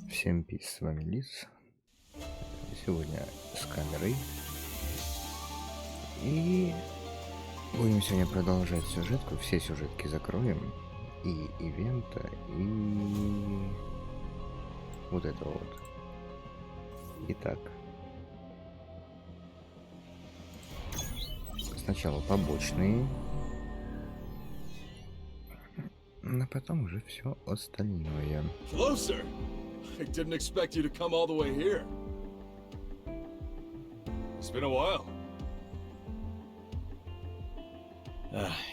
Всем пис, с вами Лис. Сегодня с камерой. И будем сегодня продолжать сюжетку. Все сюжетки закроем. И ивента, и вот это вот. Итак. Сначала побочные. А потом уже все остальное. Closer! I didn't expect you to come all the way here. It's been a while.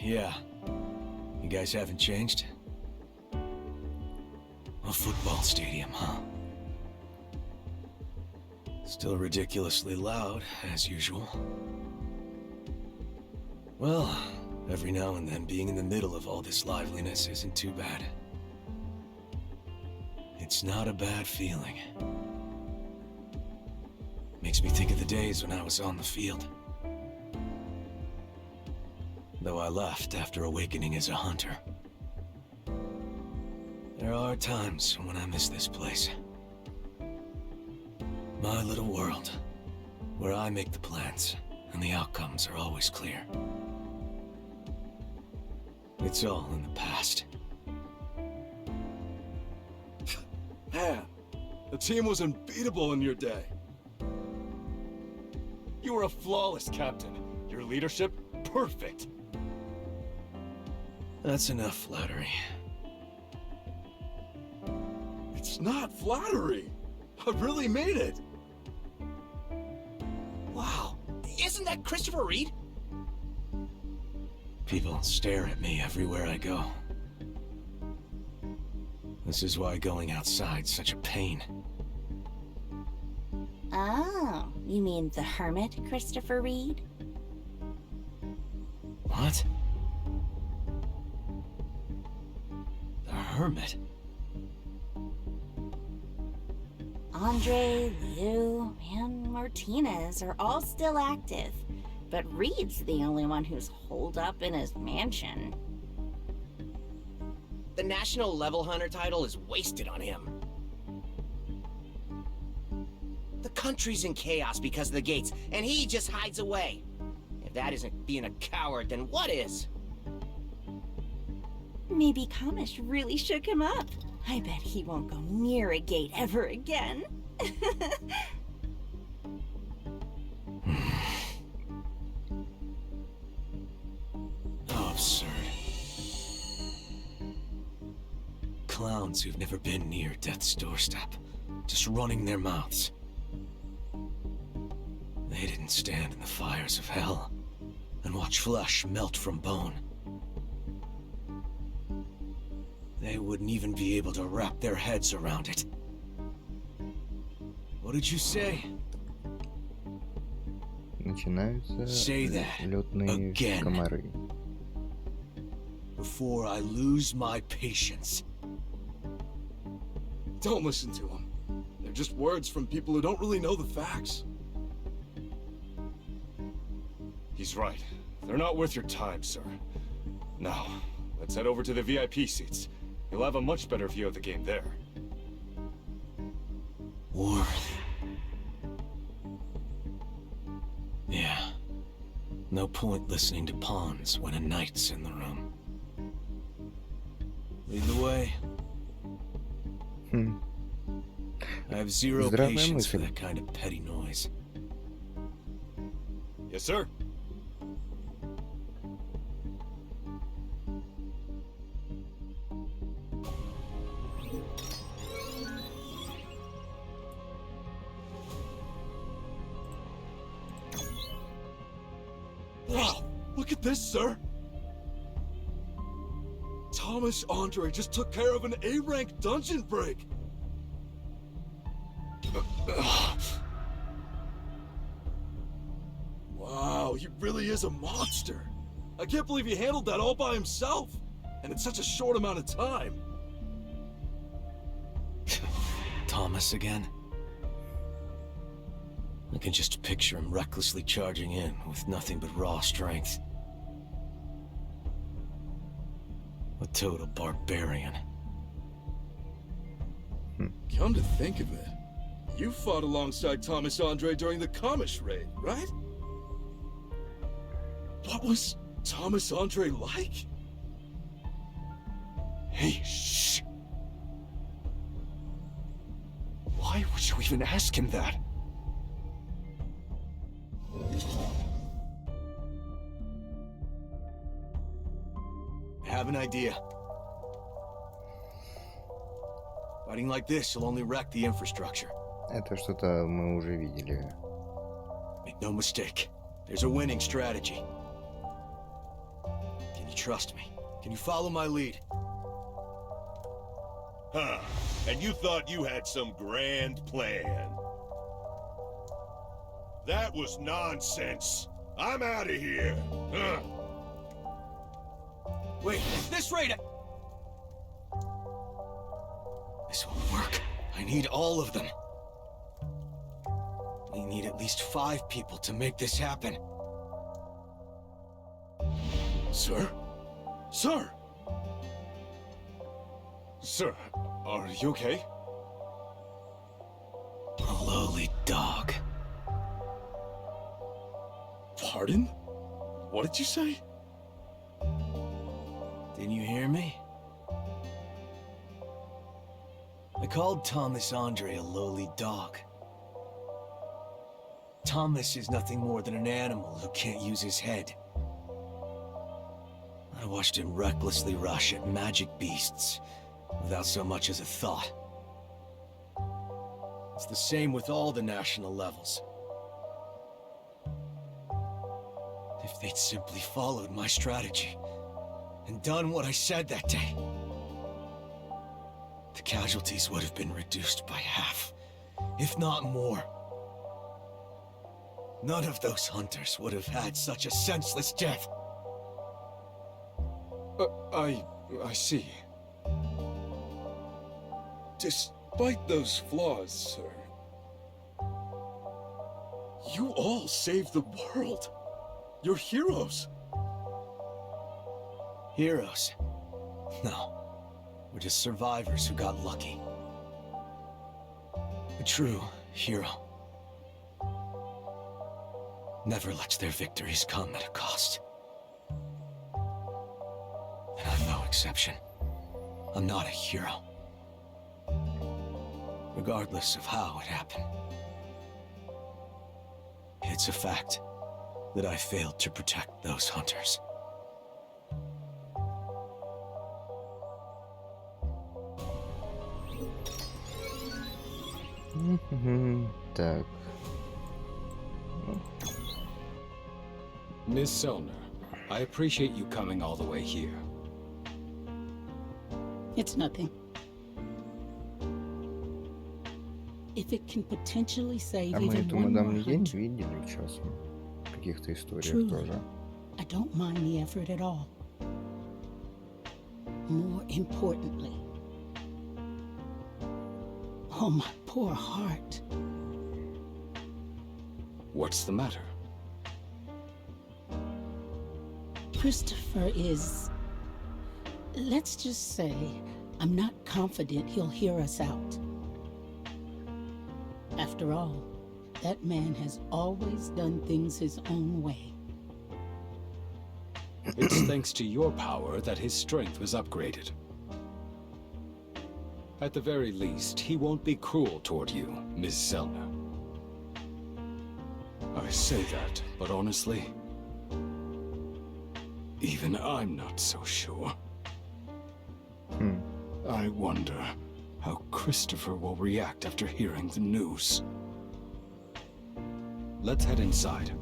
Yeah. You guys haven't changed? A football stadium, huh? Still ridiculously loud, as usual. Well, every now and then being in the middle of all this liveliness isn't too bad. It's not a bad feeling. Makes me think of the days when I was on the field. Though I left after awakening as a hunter. There are times when I miss this place. My little world, where I make the plans, and the outcomes are always clear. It's all in the past. Man, the team was unbeatable in your day. You were a flawless captain. Your leadership, perfect. That's enough flattery. It's not flattery. I really made it. Wow, isn't that Christopher Reed? People stare at me everywhere I go. This is why going outside's such a pain. Oh, you mean the hermit, Christopher Reed? What? The hermit? Andre, Liu, and Martinez are all still active, but Reed's the only one who's holed up in his mansion. The National Level Hunter title is wasted on him. The country's in chaos because of the gates, and he just hides away. If that isn't being a coward, then what is? Maybe Kamish really shook him up. I bet he won't go near a gate ever again. How absurd. Clowns who've never been near death's doorstep, just running their mouths. They didn't stand in the fires of hell and watch flesh melt from bone. They wouldn't even be able to wrap their heads around it. What did you say? Начинаются Say that лётные again. комары. Before I lose my patience. Don't listen to them. They're just words from people who don't really know the facts. He's right. They're not worth your time, sir. Now, let's head over to the VIP seats. You'll have a much better view of the game there. Worth. Yeah. No point listening to pawns when a knight's in the room. Lead the way. I have zero Здравая patience for мысль. that kind of petty noise. Yes, sir. Wow, look at this, sir. Thomas Andre just took care of an A-rank dungeon break. Wow, he really is a monster. I can't believe he handled that all by himself, and in such a short amount of time. Thomas again? I can just picture him recklessly charging in with nothing but raw strength. A total barbarian. Come to think of it, you fought alongside Thomas Andre during the Comish raid, right? What was Thomas Andre like? Hey, shh. Why would you even ask him that? I have an idea. Fighting like this will only wreck the infrastructure. Это что-то мы уже видели. Make no mistake, there's a winning strategy. Can you trust me? Can you follow my lead? Huh. And you thought you had some grand plan. That was nonsense. I'm out of here. Huh. Wait, this raid... This won't work. I need all of them. We need at least 5 people to make this happen. Sir? Sir! Sir, are you okay? A lowly dog. Pardon? What did you say? Didn't you hear me? I called Thomas Andre a lowly dog. Thomas is nothing more than an animal who can't use his head. I watched him recklessly rush at magic beasts without so much as a thought. It's the same with all the national levels. If they'd simply followed my strategy and done what I said that day, the casualties would have been reduced by half, if not more. None of those hunters would have had such a senseless death. I see. Despite those flaws, sir, you all saved the world. You're heroes. Heroes? No. We're just survivors who got lucky. A true hero never lets their victories come at a cost. And I'm no exception. I'm not a hero. Regardless of how it happened. It's a fact that I failed to protect those hunters. Так. Miss Selner, I appreciate you coming all the way here. It's nothing. If it can potentially save А мы even эту one more мадам нигде не hunter, видели часом? В каких-то историях Truly. тоже. I don't mind the effort at all. More importantly, oh, my poor heart. What's the matter? Christopher is... Let's just say, I'm not confident he'll hear us out. After all, that man has always done things his own way. It's thanks to your power that his strength was upgraded. At the very least, he won't be cruel toward you, Ms. Selner. I say that, but honestly, even I'm not so sure. I wonder how Christopher will react after hearing the news. Let's head inside.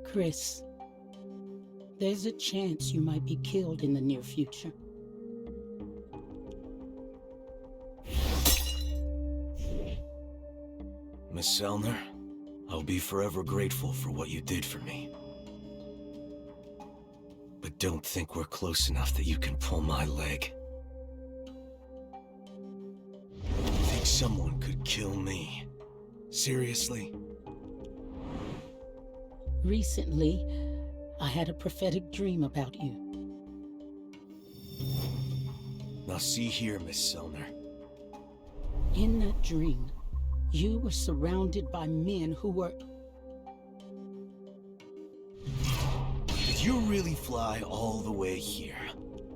Chris, there's a chance you might be killed in the near future. Miss Selner, I'll be forever grateful for what you did for me. But don't think we're close enough that you can pull my leg. someone could kill me? Seriously? Recently, I had a prophetic dream about you. Now see here, Miss Selner. In that dream, you were surrounded by men who were... Did you really fly all the way here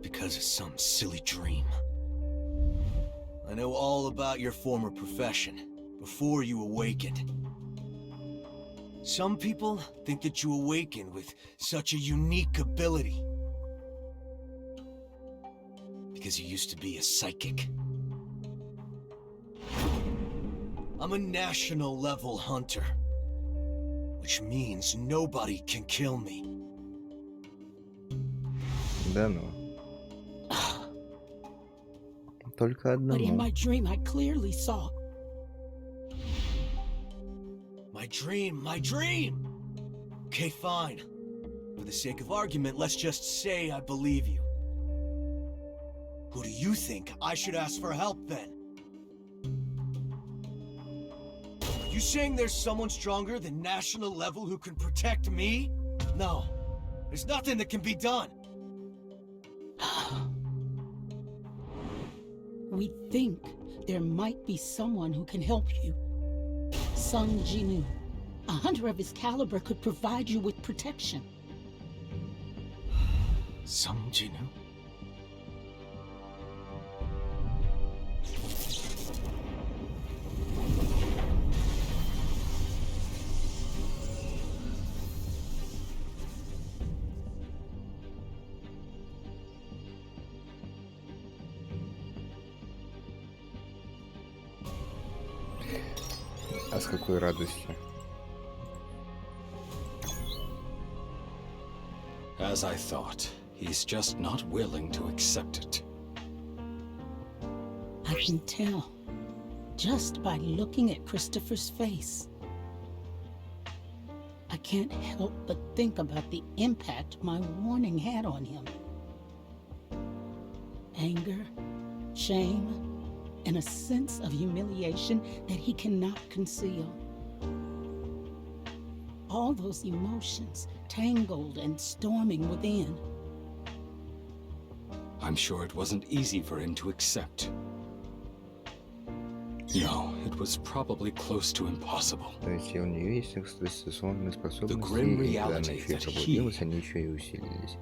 because of some silly dream? I know all about your former profession, before you awakened. Some people think that you awakened with such a unique ability because you used to be a psychic. I'm a national level hunter, which means nobody can kill me. Да ну. Только But in одному. my dream, I clearly saw... My dream! Okay, fine. For the sake of argument, let's just say I believe you. Who do you think I should ask for help then? Are you saying there's someone stronger than national level who can protect me? No. There's nothing that can be done. We think there might be someone who can help you. Sung Jinu. A hunter of his caliber could provide you with protection. Some Jinu? А с какой радостью? As I thought, he's just not willing to accept it. I can tell, just by looking at Christopher's face. I can't help but think about the impact my warning had on him. Anger, shame, and a sense of humiliation that he cannot conceal. All those emotions tangled and storming within. I'm sure it wasn't easy for him to accept. No, it was probably close to impossible. То есть у нее есть экстрасенсорные способности, grim и когда она reality еще и that пробудилась, he- они еще и усилились.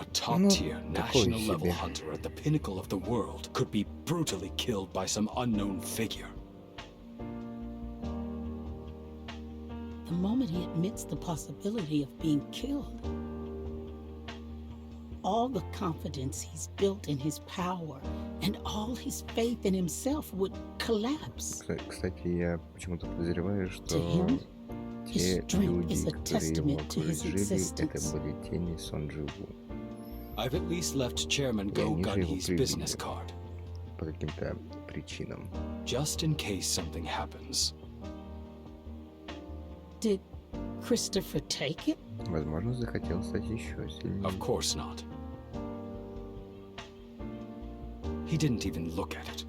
A top-tier Ну, national такое level себе. hunter at the pinnacle of the world could be brutally killed by some unknown figure. The moment he admits the possibility of being killed, all the confidence he's built in his power and all his faith in himself would collapse. Кстати, я почему-то подозреваю, To что him, те his strength люди, is a которые его testament to his окружили, это existence. были тени Сондживу. I've at least left Chairman Yeah, Go you say Gunhee's we'll business preview. card, По каким-то причинам. just in case something happens. Did Christopher take it? Возможно, захотел стать еще сильнее. Of course not. He didn't even look at it.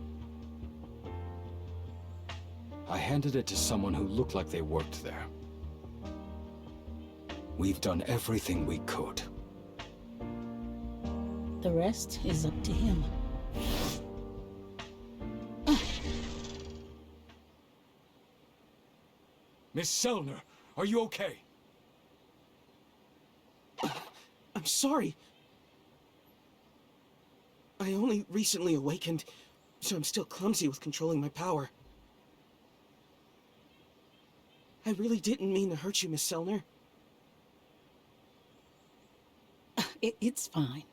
I handed it to someone who looked like they worked there. We've done everything we could. The rest is up to him. Miss Selner, are you okay? I'm sorry. I only recently awakened, so I'm still clumsy with controlling my power. I really didn't mean to hurt you, Miss Selner. It's fine.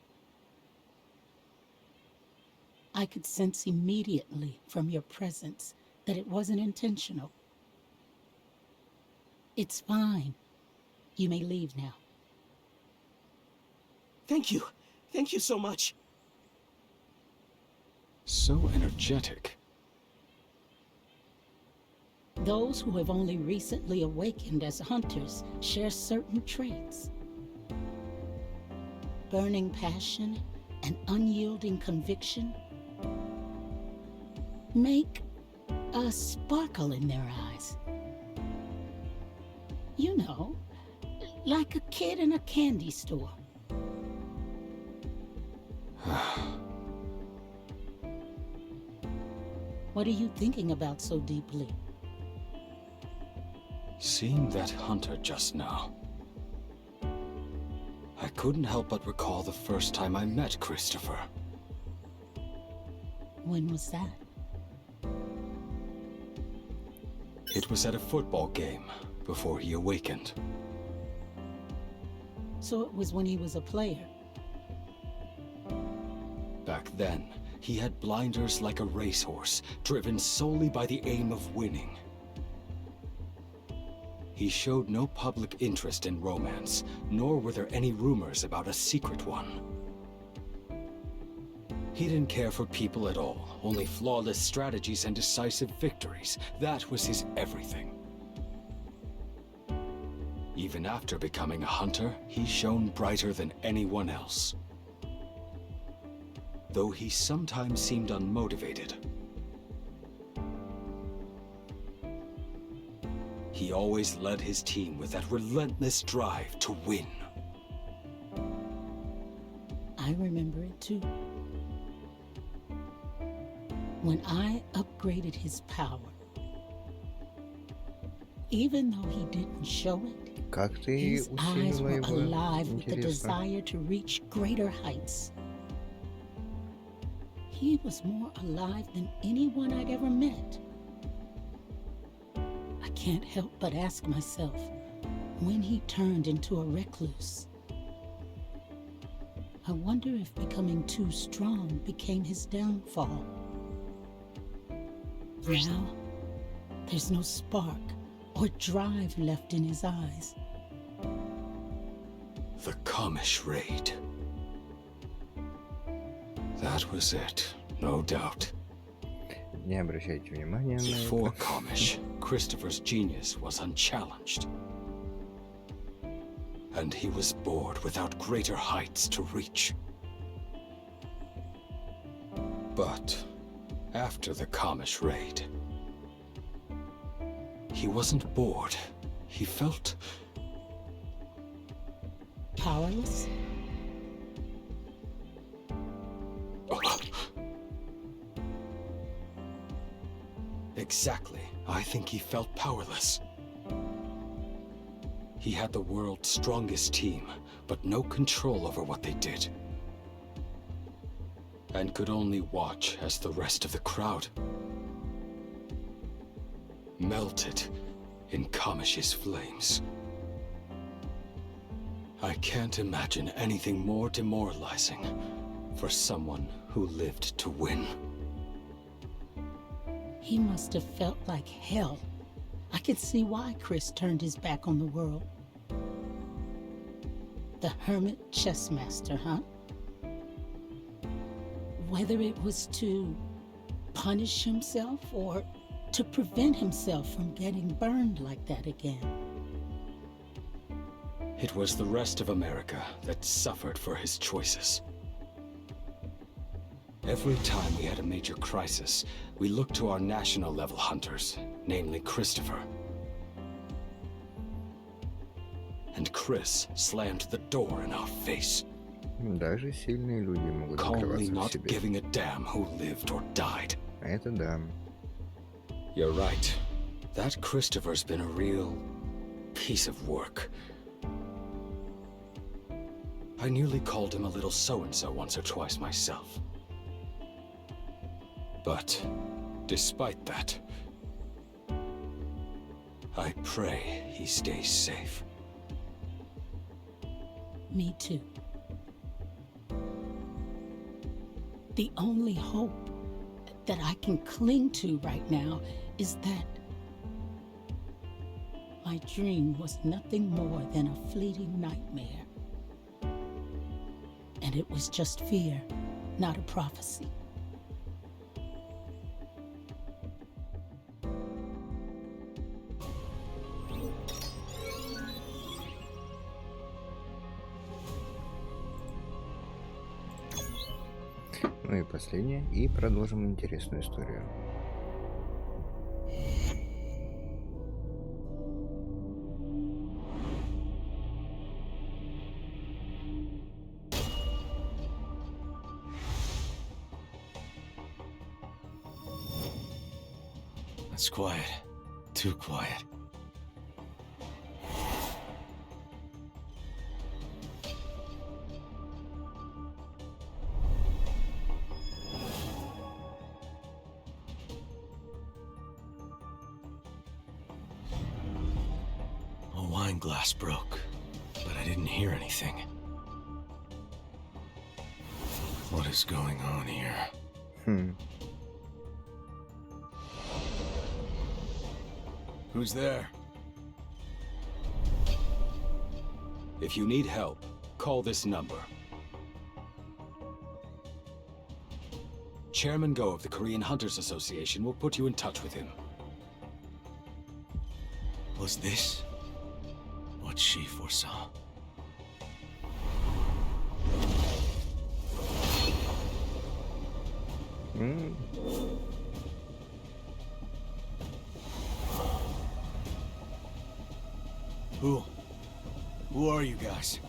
I could sense immediately from your presence that it wasn't intentional. It's fine. You may leave now. Thank you. Thank you so much. So energetic. Those who have only recently awakened as hunters share certain traits. Burning passion and unyielding conviction. make a sparkle in their eyes. You know, like a kid in a candy store. What are you thinking about so deeply? Seeing that hunter just now, I couldn't help but recall the first time I met Christopher. When was that? It was at a football game before he awakened. So it was when he was a player. Back then, he had blinders like a racehorse, driven solely by the aim of winning. He showed no public interest in romance, nor were there any rumors about a secret one. He didn't care for people at all, only flawless strategies and decisive victories. That was his everything. Even after becoming a hunter, he shone brighter than anyone else. Though he sometimes seemed unmotivated. He always led his team with that relentless drive to win. I remember it too. When I upgraded his power, even though he didn't show it, Как ты his eyes усилила were его? alive with the Интересно. desire to reach greater heights. He was more alive than anyone I'd ever met. I can't help but ask myself, when he turned into a recluse, I wonder if becoming too strong became his downfall. Now, there's no spark or drive left in his eyes. The Comish raid. That was it, no doubt. Не обращайте внимания на Before это. Comish, Christopher's genius was unchallenged. And he was bored without greater heights to reach. But after the Comish raid, he wasn't bored. He felt Powerless? Exactly. I think he felt powerless. He had the world's strongest team, but no control over what they did. And could only watch as the rest of the crowd melted in Kamish's flames. I can't imagine anything more demoralizing for someone who lived to win. He must have felt like hell. I could see why Chris turned his back on the world. The hermit chess master, huh? Whether it was to punish himself or to prevent himself from getting burned like that again. It was the rest of America that suffered for his choices. Every time we had a major crisis, we looked to our national level hunters, namely Christopher. And Chris slammed the door in our face, Даже сильные люди могут calmly закрываться в not себе. giving a damn who lived or died. Это да. You're right. That Christopher's been a real piece of work. I nearly called him a little so-and-so once or twice myself. But despite that, I pray he stays safe. Me too. The only hope that I can cling to right now is that my dream was nothing more than a fleeting nightmare. And it was just fear, not a prophecy. Ну и последнее. И продолжим интересную историю. That's quiet. Too quiet. A wine glass broke, but I didn't hear anything. What is going on here? Who's there? If you need help, call this number. Chairman Go of the Korean Hunters Association will put you in touch with him. Was this what she foresaw? Who are you guys?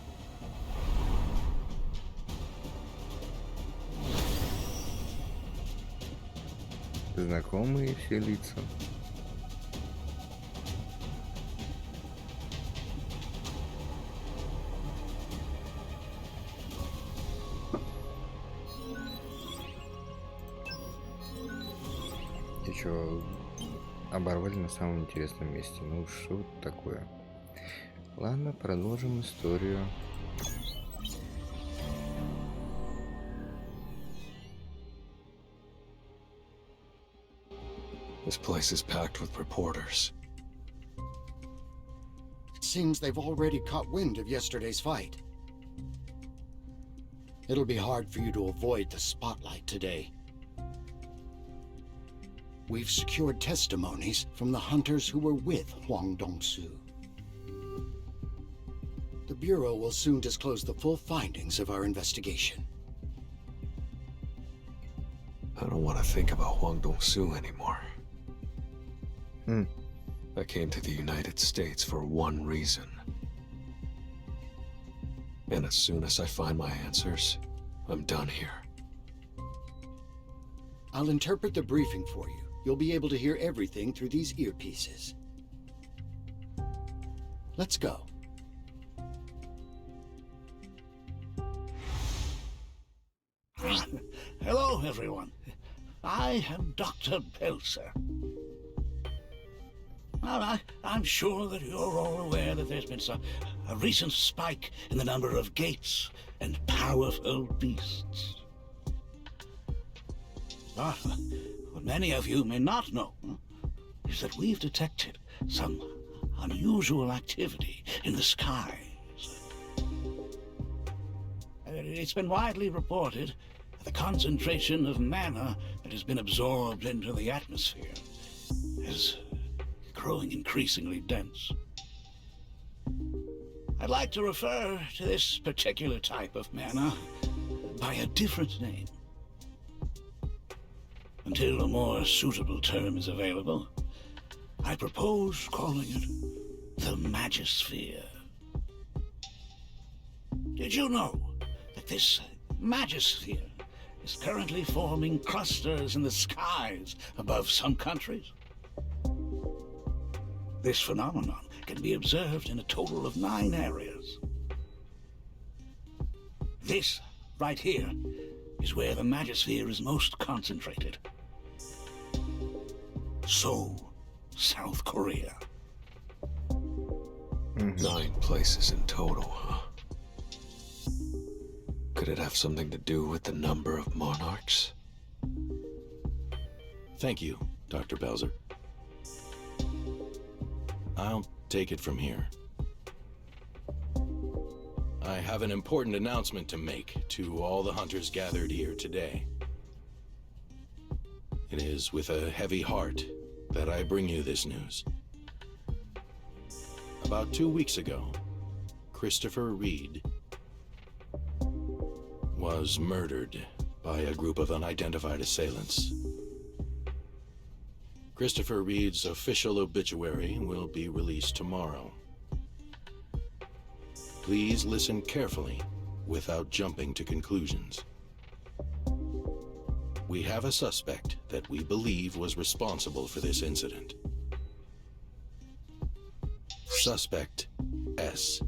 Знакомые все лица. И чё, оборвали на самом интересном месте. Ну что это такое? Ладно, продолжим историю. This place is packed with reporters. It seems they've already caught wind of yesterday's fight. It'll be hard for you to avoid the spotlight today. We've secured testimonies from the hunters who were with Hwang Dong-soo. The Bureau will soon disclose the full findings of our investigation. I don't want to think about Hwang Dong-soo anymore. I came to the United States for one reason. And as soon as I find my answers, I'm done here. I'll interpret the briefing for you. You'll be able to hear everything through these earpieces. Let's go. Hello, everyone. I am Dr. Belser. Now, I'm sure that you're all aware that there's been a recent spike in the number of gates and powerful beasts. But what many of you may not know is that we've detected some unusual activity in the skies. It's been widely reported that the concentration of mana that has been absorbed into the atmosphere is growing increasingly dense. I'd like to refer to this particular type of mana by a different name. Until a more suitable term is available, I propose calling it the Magisphere. Did you know that this Magisphere is currently forming clusters in the skies above some countries? This phenomenon can be observed in a total of 9 areas. This, right here, is where the Magisphere is most concentrated. Seoul, South Korea. 9 places in total, huh? Could it have something to do with the number of monarchs? Thank you, Dr. Belser. I'll take it from here. I have an important announcement to make to all the hunters gathered here today. It is with a heavy heart that I bring you this news. About 2 weeks ago, Christopher Reed was murdered by a group of unidentified assailants. Christopher Reed's official obituary will be released tomorrow. Please listen carefully without jumping to conclusions. We have a suspect that we believe was responsible for this incident. Suspect S.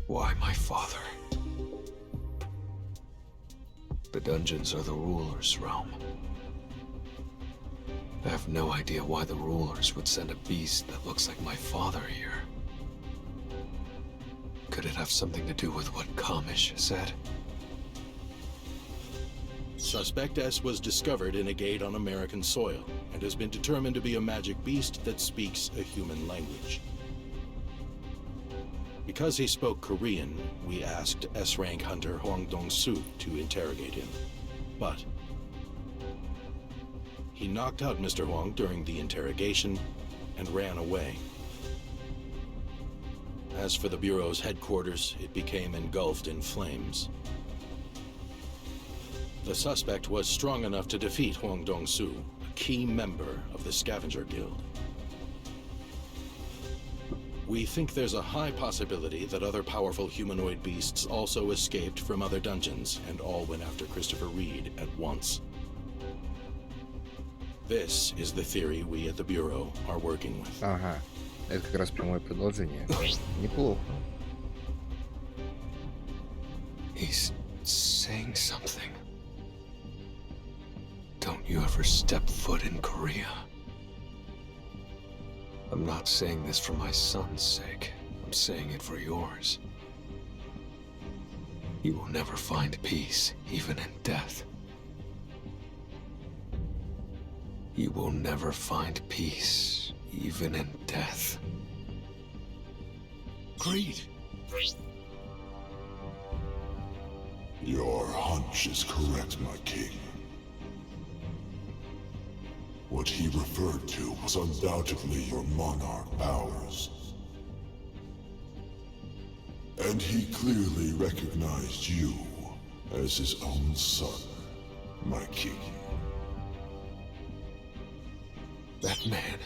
Why my father? The dungeons are the ruler's realm. I have no idea why the rulers would send a beast that looks like my father here. Could it have something to do with what Kamish said? Suspect S was discovered in a gate on American soil and has been determined to be a magic beast that speaks a human language. Because he spoke Korean, we asked S-rank hunter Hwang Dong-soo to interrogate him. But he knocked out Mr. Hwang during the interrogation and ran away. As for the Bureau's headquarters, it became engulfed in flames. The suspect was strong enough to defeat Hwang Dong-soo, a key member of the Scavenger Guild. We think there's a high possibility that other powerful humanoid beasts also escaped from other dungeons and all went after Christopher Reed at once. This is the theory we at the Bureau are working with. Ага, это как раз прямое продолжение. Неплохо. He's saying something. Don't you ever step foot in Korea. I'm not saying this for my son's sake. I'm saying it for yours. You will never find peace, even in death. You will never find peace, even in death. Creed. Your hunch is correct, my king. What he referred to was undoubtedly your monarch powers. And he clearly recognized you as his own son, my king. That man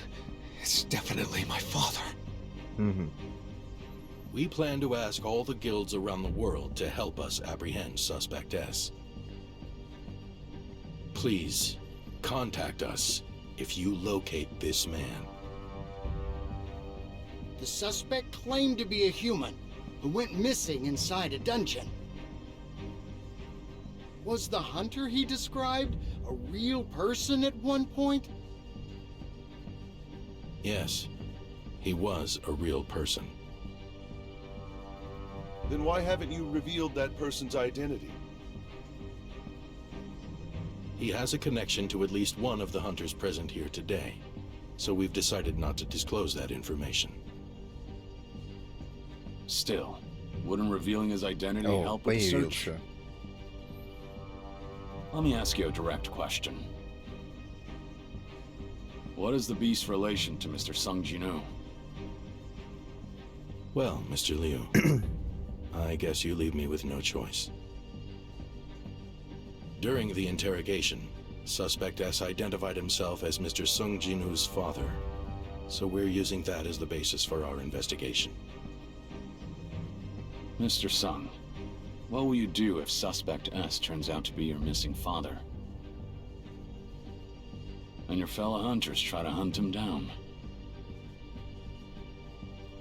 is definitely my father. We plan to ask all the guilds around the world to help us apprehend Suspect S. Please, contact us if you locate this man. The suspect claimed to be a human who went missing inside a dungeon. Was the hunter he described a real person at one point? Yes, he was a real person. Then why haven't you revealed that person's identity? He has a connection to at least one of the hunters present here today, so we've decided not to disclose that information. Still, wouldn't revealing his identity help with the search? Let me ask you a direct question. What is the beast's relation to Mr. Sung Jin-woo? Well, Mr. Liu, I guess you leave me with no choice. During the interrogation, Suspect S identified himself as Mr. Sung Jin-woo's father, so we're using that as the basis for our investigation. Mr. Sung, what will you do if Suspect S turns out to be your missing father? And your fellow hunters try to hunt him down?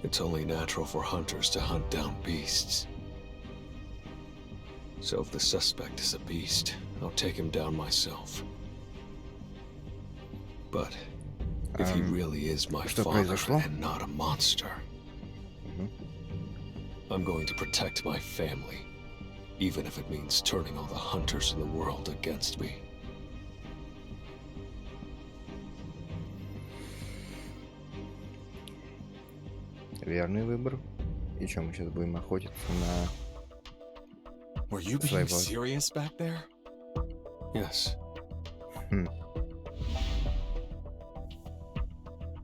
It's only natural for hunters to hunt down beasts. So if the suspect is a beast, I'll take him down myself. But if he really is my father and not a monster, I'm going to protect my family, even if it means turning all the hunters in the world against me. Верный выбор. И что, мы сейчас будем охотиться на... Were you being serious back there? Yes.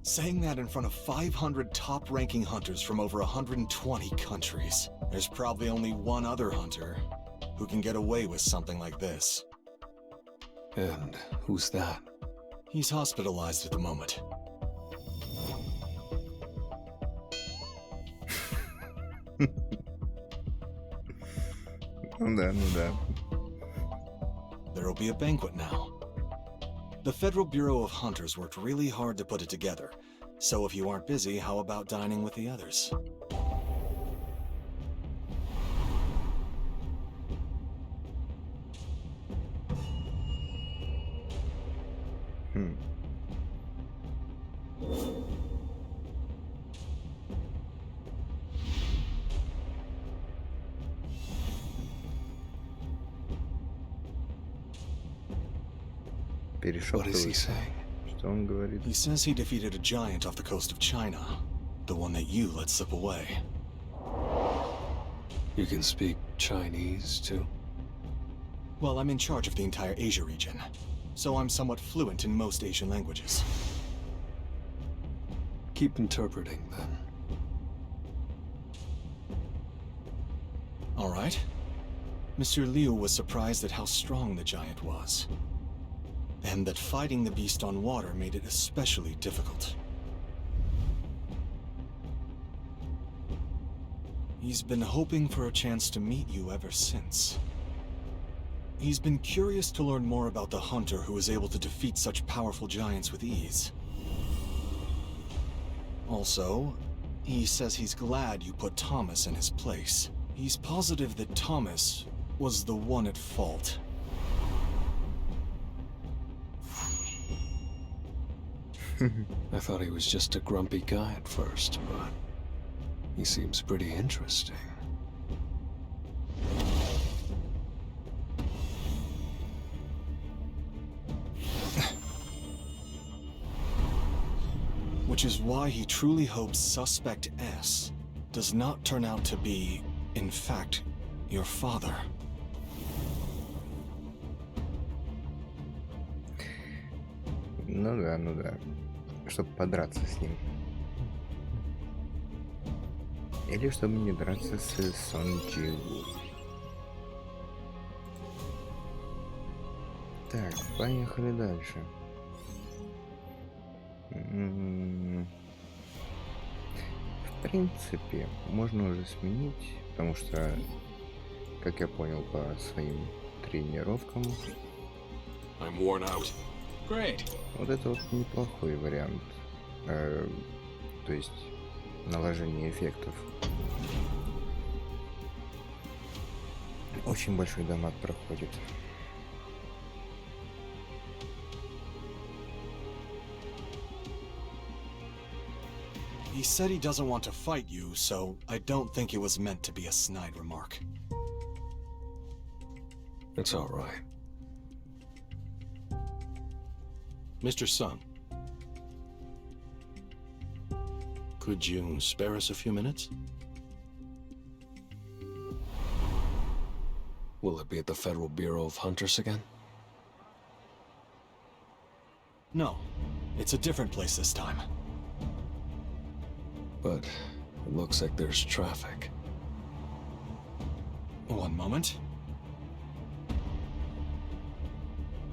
Saying that in front of 500 top-ranking hunters from over 120 countries. There's probably only one other hunter who can get away with something like this. And who's that? He's hospitalized at the moment. Ну да, ну да. There'll be a banquet now. The Federal Bureau of Hunters worked really hard to put it together. So if you aren't busy, how about dining with the others? What is he saying? Что он говорит? He says he defeated a giant off the coast of China. The one that you let slip away. You can speak Chinese, too? Well, I'm in charge of the entire Asia region, so I'm somewhat fluent in most Asian languages. Keep interpreting, then. All right. Mr. Liu was surprised at how strong the giant was, and that fighting the beast on water made it especially difficult. He's been hoping for a chance to meet you ever since. He's been curious to learn more about the hunter who is able to defeat such powerful giants with ease. Also, he says he's glad you put Thomas in his place. He's positive that Thomas was the one at fault. I thought he was just a grumpy guy at first, but he seems pretty interesting. Which is why he truly hopes Suspect S does not turn out to be, in fact, your father. Ну да, ну да. Чтобы подраться с ним. Или чтобы не драться с Сонджи. Так, поехали дальше. В принципе, можно уже сменить, потому что, как я понял по своим тренировкам, I'm worn out. Great. Вот это вот неплохой вариант. То есть наложение эффектов. Очень большой дамаг проходит. He said he doesn't want to fight you, so I don't think it was meant to be a snide remark. It's all right. Mr. Sung, could you spare us a few minutes? Will it be at the Federal Bureau of Hunters again? No, it's a different place this time. But it looks like there's traffic. One moment.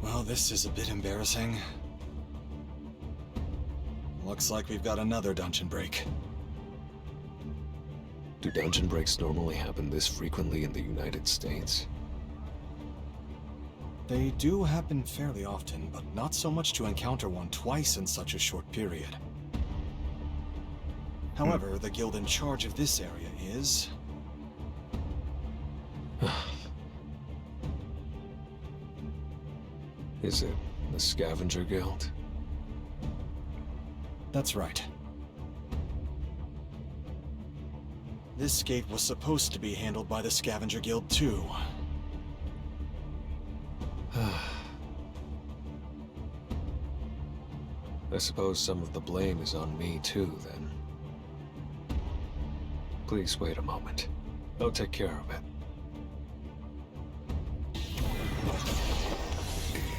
Well, this is a bit embarrassing. Looks like we've got another dungeon break. Do dungeon breaks normally happen this frequently in the United States? They do happen fairly often, but not so much to encounter one twice in such a short period. However, the guild in charge of this area is... Is it the Scavenger Guild? That's right. This gate was supposed to be handled by the Scavenger Guild too. I suppose some of the blame is on me too, then. Please wait a moment. I'll take care of it.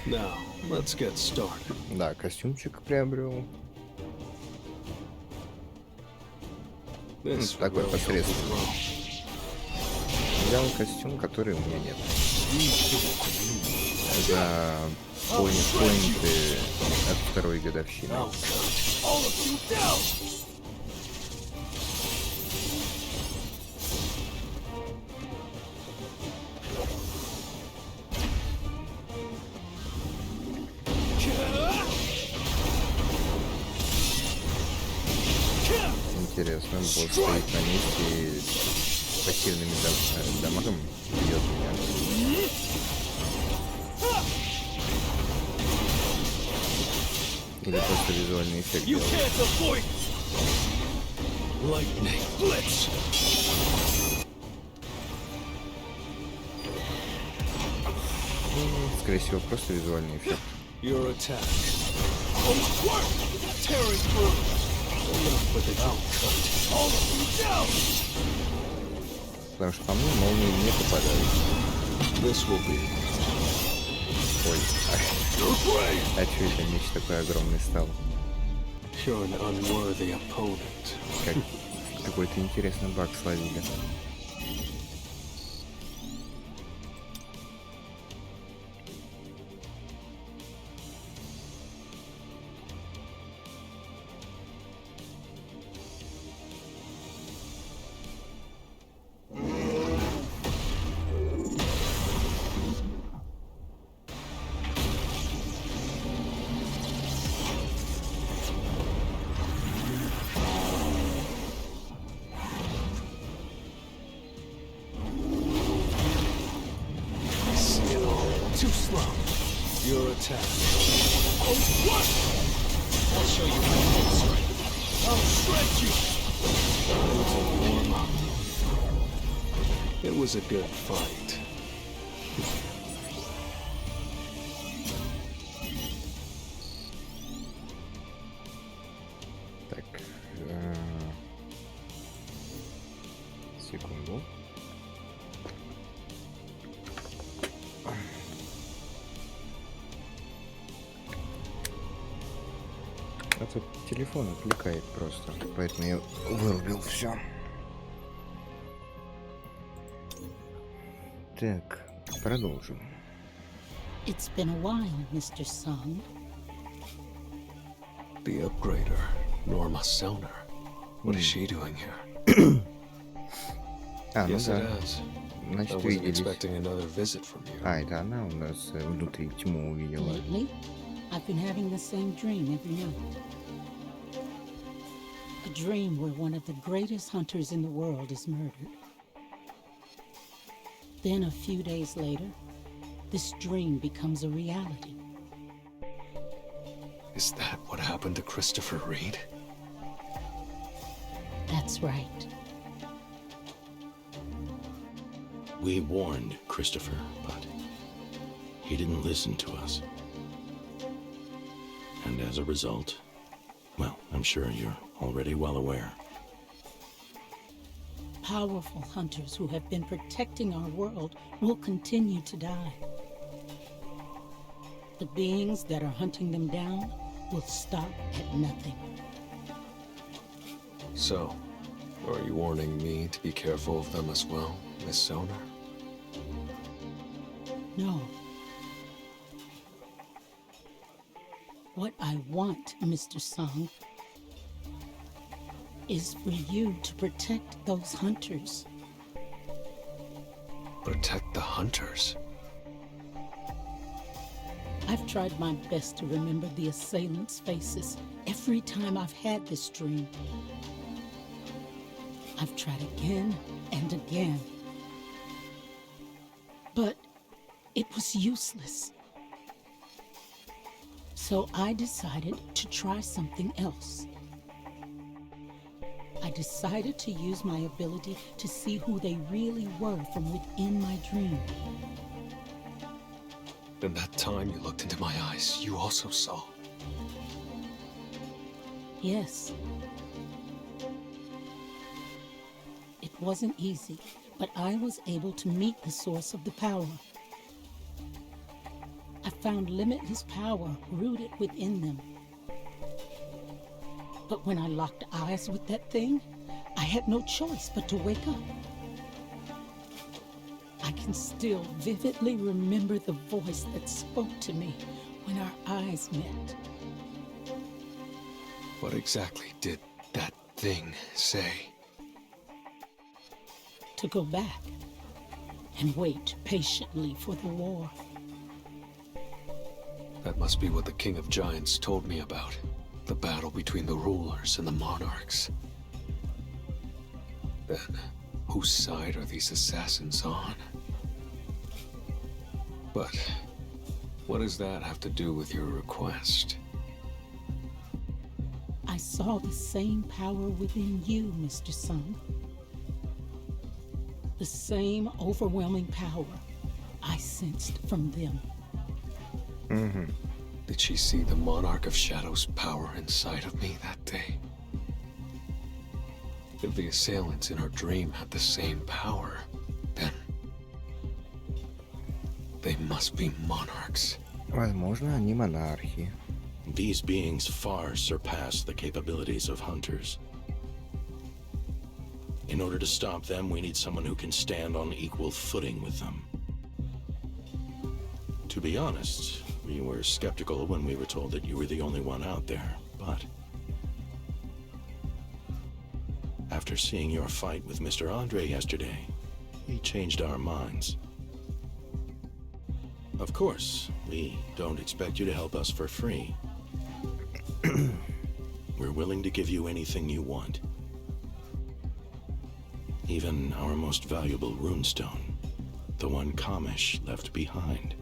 Now, let's get started. Да, костюмчик приобрел. Такой посредственный. Взял костюм, который у меня нет. За поинты от второй годовщины. Интересно, босс стоит на месте и пассивными дамагом бьет меня. Или просто визуальный эффект делает. Скорее всего, просто визуальный эффект. Потому что по мне молнии не попадают. Ой, а что это меч такой огромный стал? Какой-то интересный баг словили. Too slow. Your attack. Oh, what? I'll show you my full strength. I'll shred you. To warm up. It was a good fight. Так. Секунду. А тут телефон отвлекает просто, поэтому я вырубил все. Так, продолжим. It's been a while, Mr. Sung. The upgrader, Norma Soner. What is she doing here? Yes, it has. Значит, I wasn't виделись. expecting another visit from you. А, это она у нас внутри тьму увидела. Lately, I've been having the same dream every night. A dream where one of the greatest hunters in the world is murdered. Then a few days later, this dream becomes a reality. Is that what happened to Christopher Reed? That's right. We warned Christopher, but he didn't listen to us. And as a result, well, I'm sure you're already well aware. Powerful hunters who have been protecting our world will continue to die. The beings that are hunting them down will stop at nothing. So, are you warning me to be careful of them as well, Miss Soner? No. What I want, Mr. Sung, is for you to protect those hunters. Protect the hunters? I've tried my best to remember the assailants' faces every time I've had this dream. I've tried again and again. But it was useless. So I decided to try something else. I decided to use my ability to see who they really were from within my dream. And that time you looked into my eyes, you also saw. Yes. It wasn't easy, but I was able to meet the source of the power. I found limitless power rooted within them. But when I locked eyes with that thing, I had no choice but to wake up. I can still vividly remember the voice that spoke to me when our eyes met. What exactly did that thing say? To go back and wait patiently for the war. That must be what the King of Giants told me about. The battle between the rulers and the monarchs. Then, whose side are these assassins on? But what does that have to do with your request? I saw the same power within you, Mr. Sung. The same overwhelming power I sensed from them. Did she see the Monarch of Shadow's power inside of me that day? If the assailants in her dream had the same power, then they must be monarchs. Возможно, они монархи. These beings far surpass the capabilities of hunters. In order to stop them, we need someone who can stand on equal footing with them. To be honest, we were skeptical when we were told that you were the only one out there, but after seeing your fight with Mr. Andre yesterday, we changed our minds. Of course, we don't expect you to help us for free. We're willing to give you anything you want. Even our most valuable runestone, the one Kamish left behind.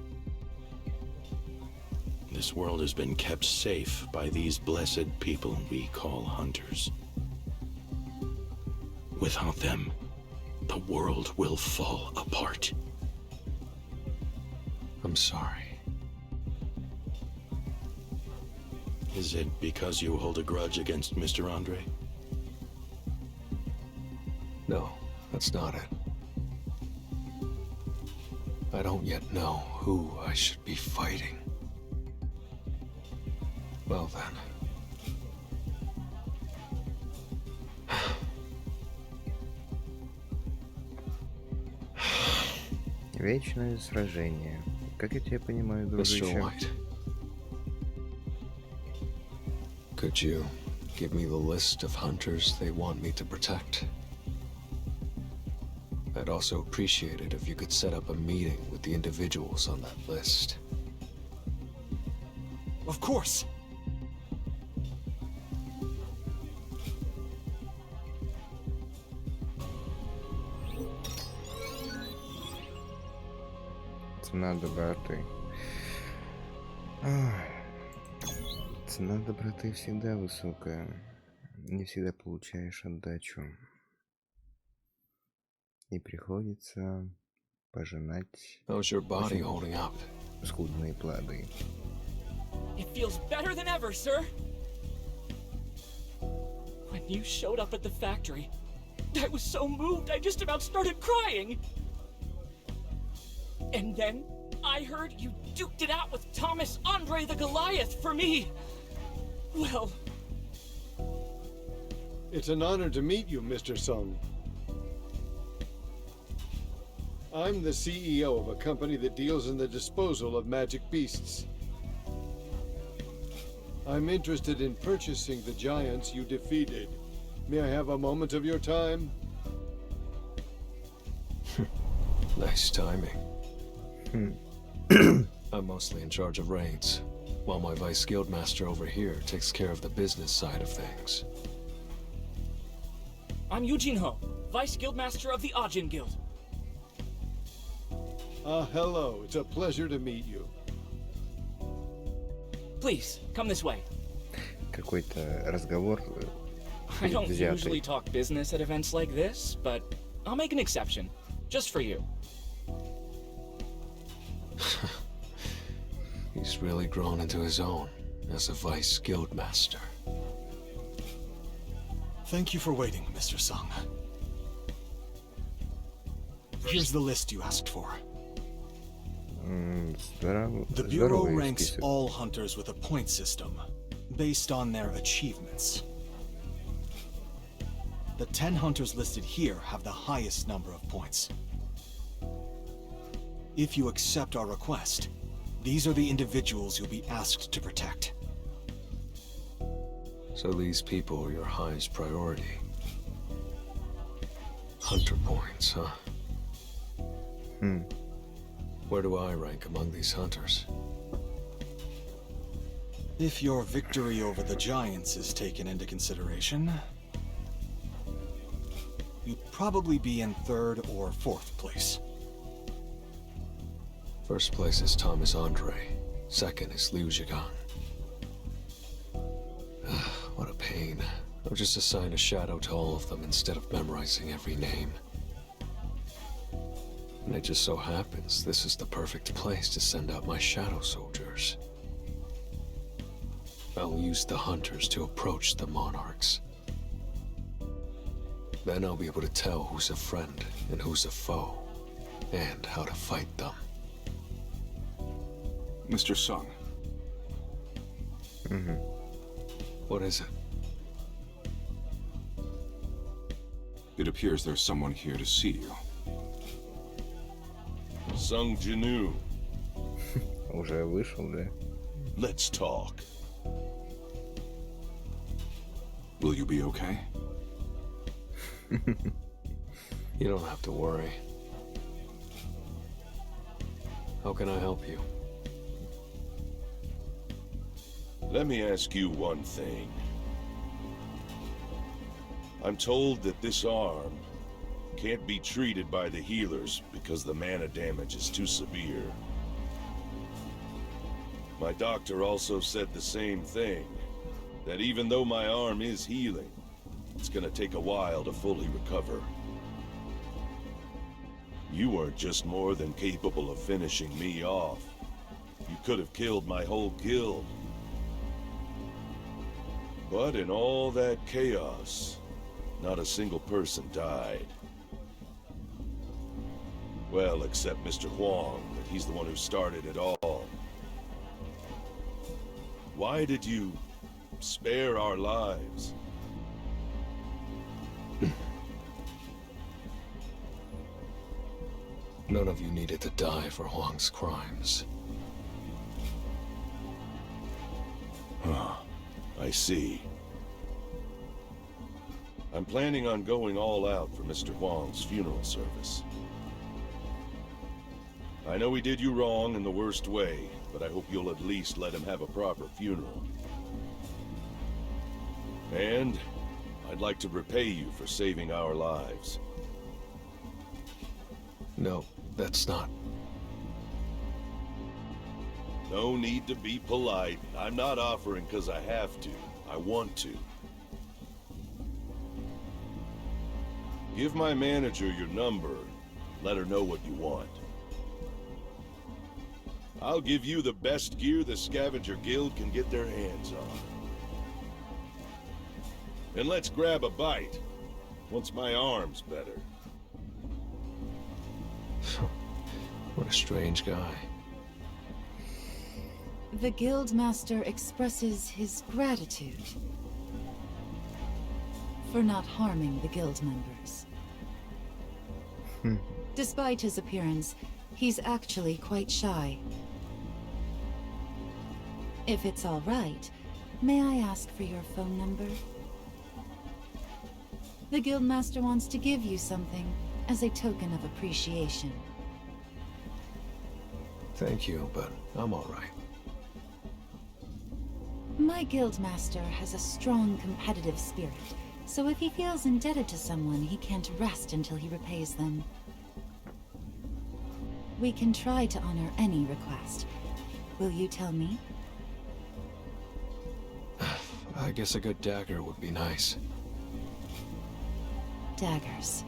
This world has been kept safe by these blessed people we call hunters. Without them, the world will fall apart. I'm sorry. Is it because you hold a grudge against Mr. Andre? No, that's not it. I don't yet know who I should be fighting. Well then. Вечное сражение. Как я тебя понимаю, дружище? Mr. White, could you give me the list of hunters they want me to protect? I'd also appreciate it if you could set up a meeting with the individuals on that list. Of course! Цена доброты. Цена доброты всегда высокая. Не всегда получаешь отдачу. И приходится пожинать скудные плоды. It feels better than ever, sir. When you showed up at the factory, I was so moved I just about started crying. And then I heard you duked it out with Thomas Andre the Goliath for me. Well... It's an honor to meet you, Mr. Sung. I'm the CEO of a company that deals in the disposal of magic beasts. I'm interested in purchasing the giants you defeated. May I have a moment of your time? Nice timing. I'm mostly in charge of raids, while my Vice Guildmaster over here takes care of the business side of things. I'm Eugene Ho, Vice Guildmaster of the Ajin Guild. Hello. It's a pleasure to meet you. Please, come this way. Какой-то разговор I don't взятый. usually talk business at events like this, but I'll make an exception, just for you. He's really grown into his own as a Vice Guildmaster. Thank you for waiting, Mr. Sung. Here's the list you asked for. The Bureau ranks all hunters with a point system, based on their achievements. The 10 hunters listed here have the highest number of points. If you accept our request, These are the individuals you'll be asked to protect. So these people are your highest priority. Hunter points, huh? Where do I rank among these hunters? If your victory over the giants is taken into consideration, you'd probably be in 3rd or 4th place. First place is Thomas Andre. Second is Liu Zhigang. What a pain. I'll just assign a shadow to all of them instead of memorizing every name. And it just so happens this is the perfect place to send out my shadow soldiers. I'll use the hunters to approach the monarchs. Then I'll be able to tell who's a friend and who's a foe, and how to fight them. Mr. Sung. What is it? It appears there's someone here to see you. Sung Jinu. Уже вышел, да? Let's talk. Will you be okay? You don't have to worry. How can I help you? Let me ask you one thing. I'm told that this arm can't be treated by the healers because the mana damage is too severe. My doctor also said the same thing, that even though my arm is healing, it's gonna take a while to fully recover. You weren't just more than capable of finishing me off. You could have killed my whole guild. But in all that chaos, not a single person died. Well, except Mr. Huang, but he's the one who started it all. Why did you spare our lives? None of you needed to die for Huang's crimes. I see. I'm planning on going all out for Mr. Huang's funeral service. I know he did you wrong in the worst way, but I hope you'll at least let him have a proper funeral. And I'd like to repay you for saving our lives. No, that's not. No need to be polite. I'm not offering because I have to. I want to. Give my manager your number. Let her know what you want. I'll give you the best gear the Scavenger Guild can get their hands on. And let's grab a bite, once my arm's better. What a strange guy. The Guildmaster expresses his gratitude for not harming the Guild members. Despite his appearance, he's actually quite shy. If it's all right, may I ask for your phone number? The Guildmaster wants to give you something as a token of appreciation. Thank you, but I'm all right. My Guildmaster has a strong competitive spirit, so if he feels indebted to someone, he can't rest until he repays them. We can try to honor any request. Will you tell me? I guess a good dagger would be nice. Daggers.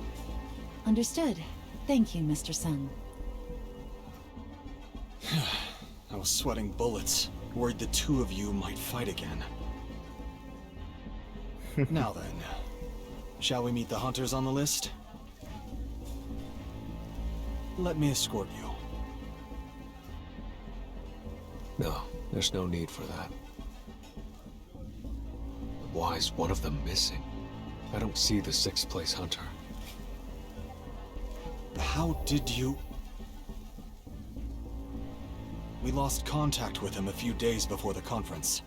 Understood. Thank you, Mr. Sun. I was sweating bullets, worried the two of you might fight again. Now then, shall we meet the hunters on the list? Let me escort you. No, there's no need for that. Why is one of them missing? I don't see the 6th place hunter. How did you... We lost contact with him a few days before the conference.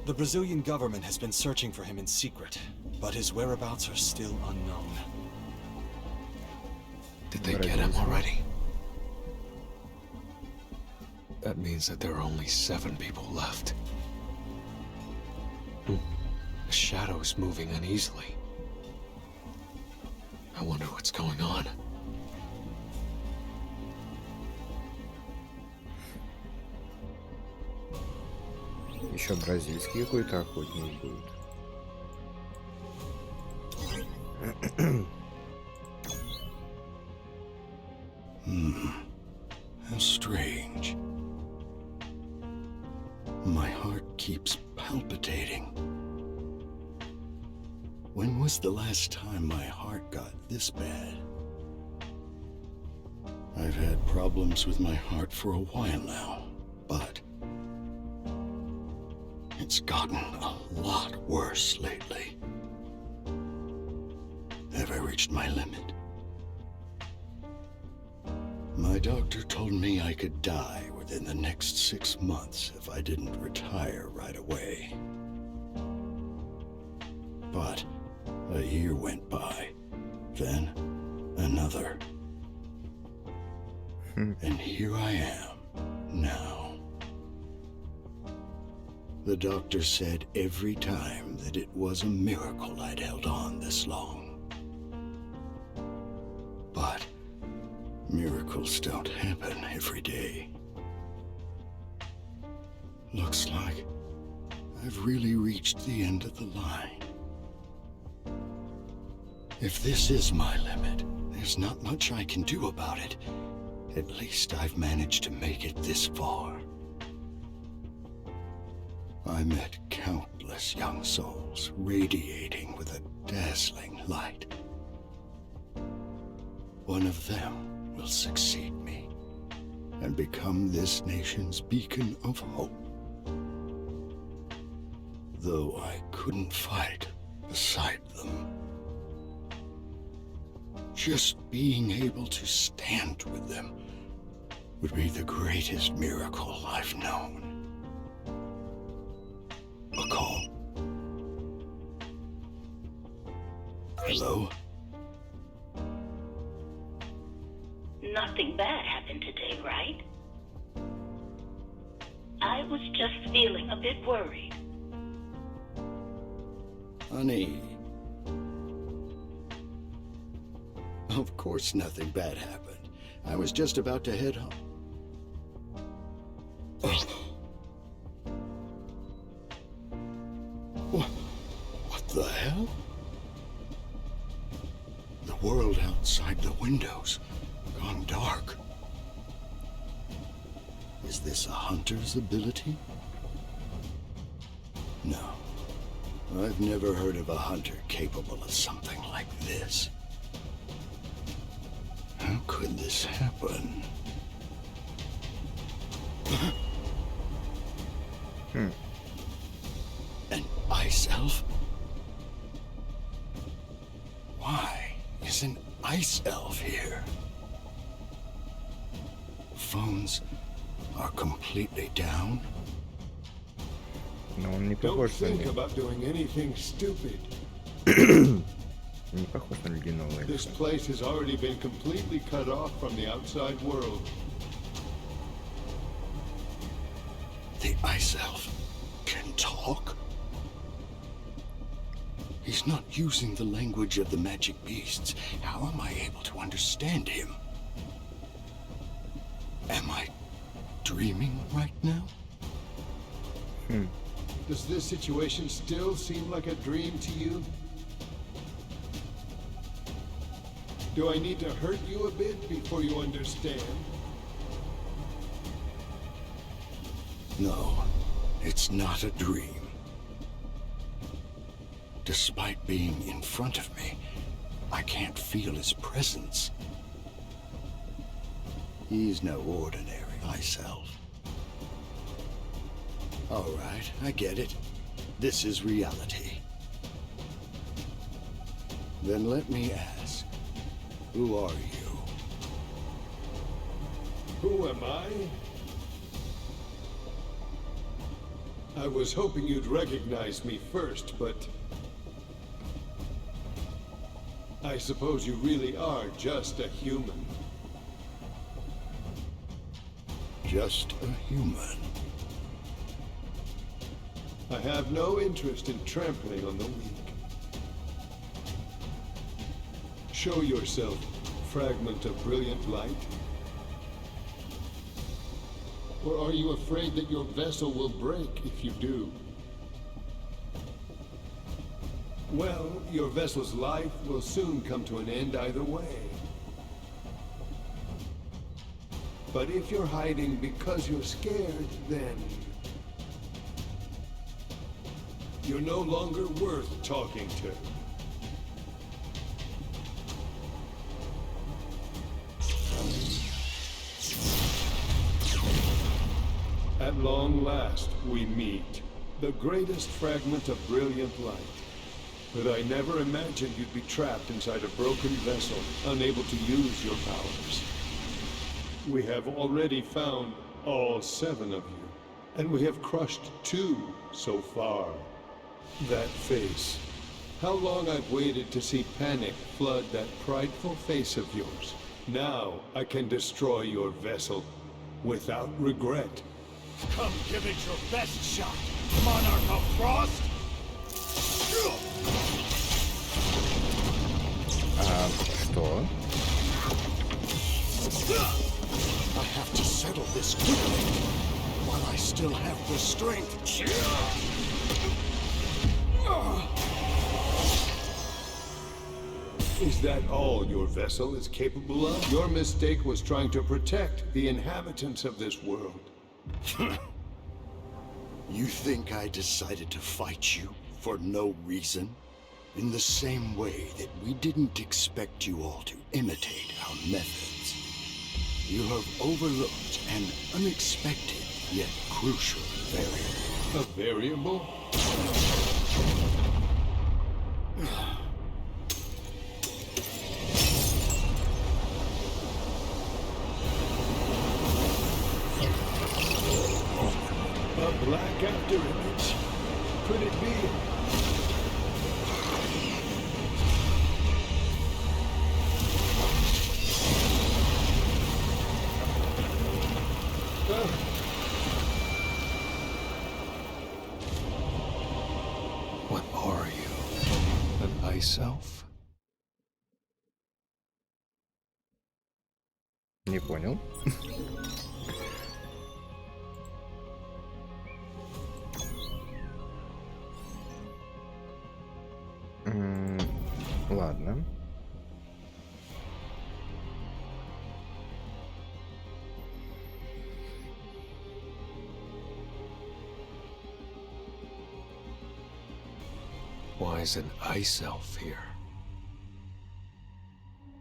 The Brazilian government has been searching for him in secret, but his whereabouts are still unknown. Did they get him already? That means that there are only 7 people left. The shadow's moving uneasily. I wonder what's going on. Еще бразильский какой-то охотник будет. How strange. My heart keeps palpitating. When was the last time my heart got this bad? I've had problems with my heart for a while now, but it's gotten a lot worse lately. Have I reached my limit? My doctor told me I could die within the next 6 months if I didn't retire right away. But a year went by, then another. And here I am, now. The doctor said every time that it was a miracle I'd held on this long. But miracles don't happen every day. Looks like I've really reached the end of the line. If this is my limit, there's not much I can do about it. At least I've managed to make it this far. I met countless young souls radiating with a dazzling light. One of them will succeed me and become this nation's beacon of hope. Though I couldn't fight beside them, just being able to stand with them would be the greatest miracle I've known. A call. Hello? Nothing bad happened today, right? I was just feeling a bit worried. Honey. Of course nothing bad happened. I was just about to head home. What the hell? The world outside the windows gone dark. Is this a hunter's ability? No. I've never heard of a hunter capable of something like this. How could this happen? An ice elf? Why is an ice elf here? Phones are completely down. Но он не Don't похож на think about doing anything stupid. не похож на ледяного эльфа. This place has already been completely cut off from the outside world. The ice elf can talk? He's not using the language of the magic beasts. How am I able to understand him? Am I dreaming right now? Does this situation still seem like a dream to you? Do I need to hurt you a bit before you understand? No, it's not a dream. Despite being in front of me, I can't feel his presence. He's no ordinary ice elf. All right, I get it. This is reality. Then let me ask, who are you? Who am I? I was hoping you'd recognize me first, but I suppose you really are just a human. Just a human. I have no interest in trampling on the weak. Show yourself, fragment of brilliant light. Or are you afraid that your vessel will break if you do? Well, your vessel's life will soon come to an end either way. But if you're hiding because you're scared, then you're no longer worth talking to. At long last, we meet. The greatest fragment of brilliant light. But I never imagined you'd be trapped inside a broken vessel, unable to use your powers. We have already found all 7 of you, and we have crushed 2 so far. That face. How long I've waited to see panic flood that prideful face of yours. Now I can destroy your vessel without regret. Come give it your best shot, Monarch of Frost! Что? I have to settle this quickly, while I still have the strength. Is that all your vessel is capable of? Your mistake was trying to protect the inhabitants of this world. You think I decided to fight you for no reason? In the same way that we didn't expect you all to imitate our methods. You have overlooked an unexpected yet crucial variable. A variable? A black afterimage. Could it be? What are you? An ice elf? Не понял. Ладно. Why is an ice elf here?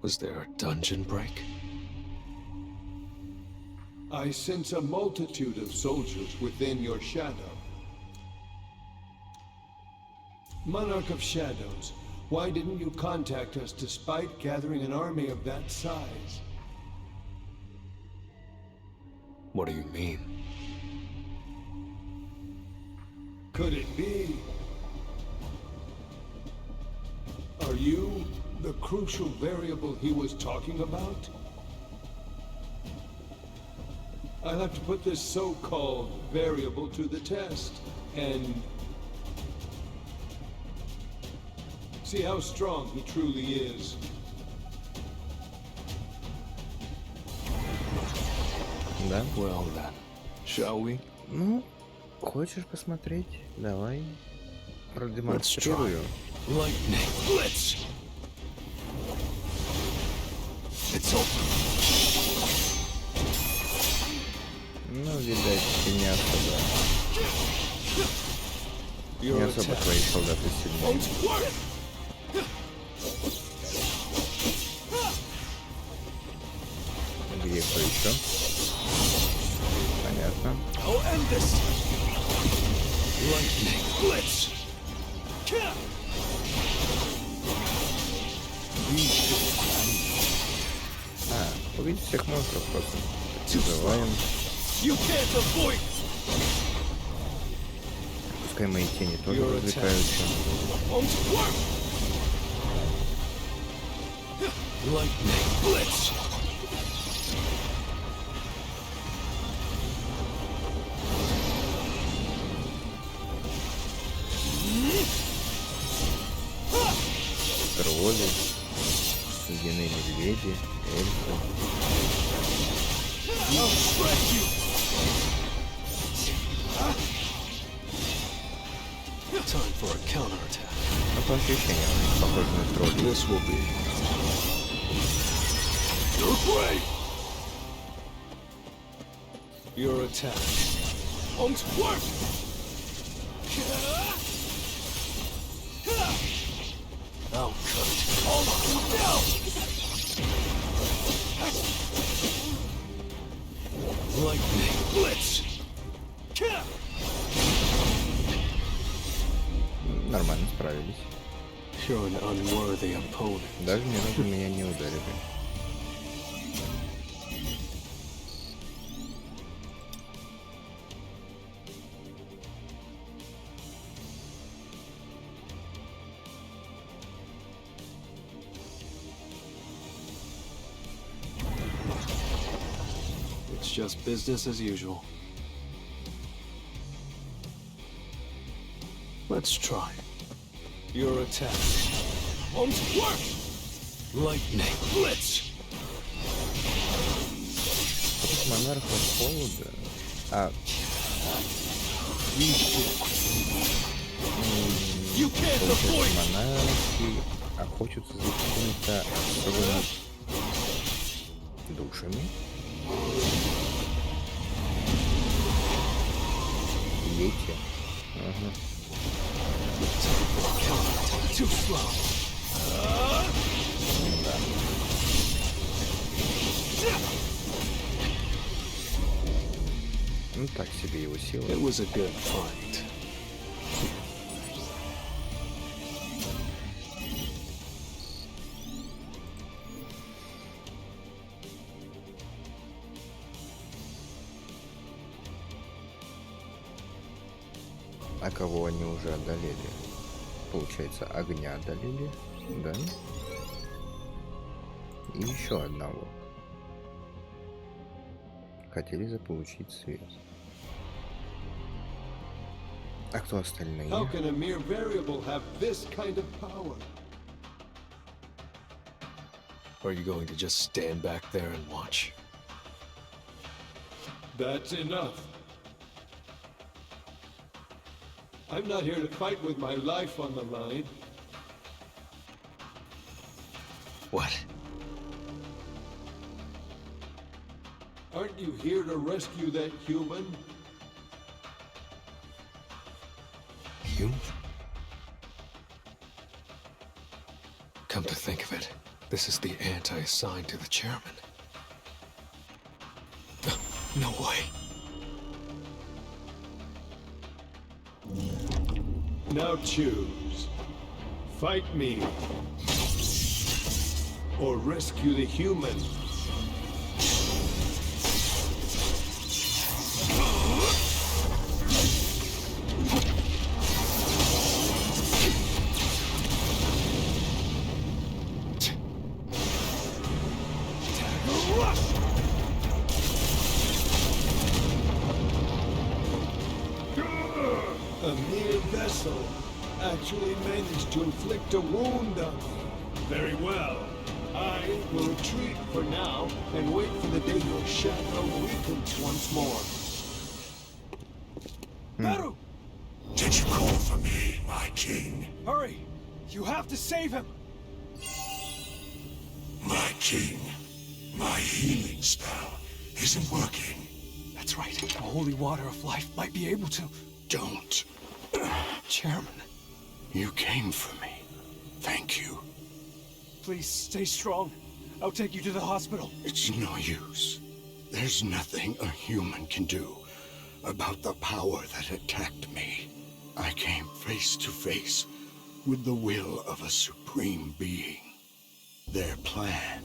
Was there a dungeon break? I sense a multitude of soldiers within your shadow. Monarch of Shadows, why didn't you contact us despite gathering an army of that size? What do you mean? Could it be? Are you the crucial variable he was talking about? I'll have to put this so-called variable to the test, and see how strong he truly is. Да? Well then, shall we? Ну, хочешь посмотреть? Давай. Продемонстрирую. Lightning blitz. It's over. Ну, видать, ты не особо твои солдаты сильнее. Где кто еще? Понятно. А, увидеть всех монстров просто. Вызываем. Пускай мои тени тоже развлекаются. Тролли, ледяные медведи, эльфы. Time for a counterattack. Ну, по ощущениям, похоже на тролли. This will be your prey. Your attack. On work. I'll cut it all off now. Lightning blitz. Нормально справились. You're an unworthy opponent. Даже ни разу меня не ударили. It's just business as usual. Let's try. Your attack. On work! Lightning blitz! Монарха холода. А. Получается, монархи охотятся за какими-то особыми душами. Ети. Ага. Too slow. Да. Ну так себе его сила. It was a good fight. А кого они уже одолели? Получается, огня одолели, да? И еще одного. Хотели заполучить свет. А кто остальные? How can a mere variable have this kind of power? Are you going to just stand back there and watch? That's enough. I'm not here to fight with my life on the line. What? Aren't you here to rescue that human? Human? Come to think of it, this is the ant I assigned to the chairman. No way. Now choose. Fight me. Or rescue the human. A mere vessel actually managed to inflict a wound on me. Very well. I will retreat for now and wait for the day your shadow weakens once more. Baru! Did you call for me, my king? Hurry! You have to save him! My king, my healing spell isn't working. That's right. The holy water of life might be able to. Don't. Chairman. You came for me. Thank you. Please stay strong. I'll take you to the hospital. It's no use. There's nothing a human can do about the power that attacked me. I came face to face with the will of a supreme being. Their plan,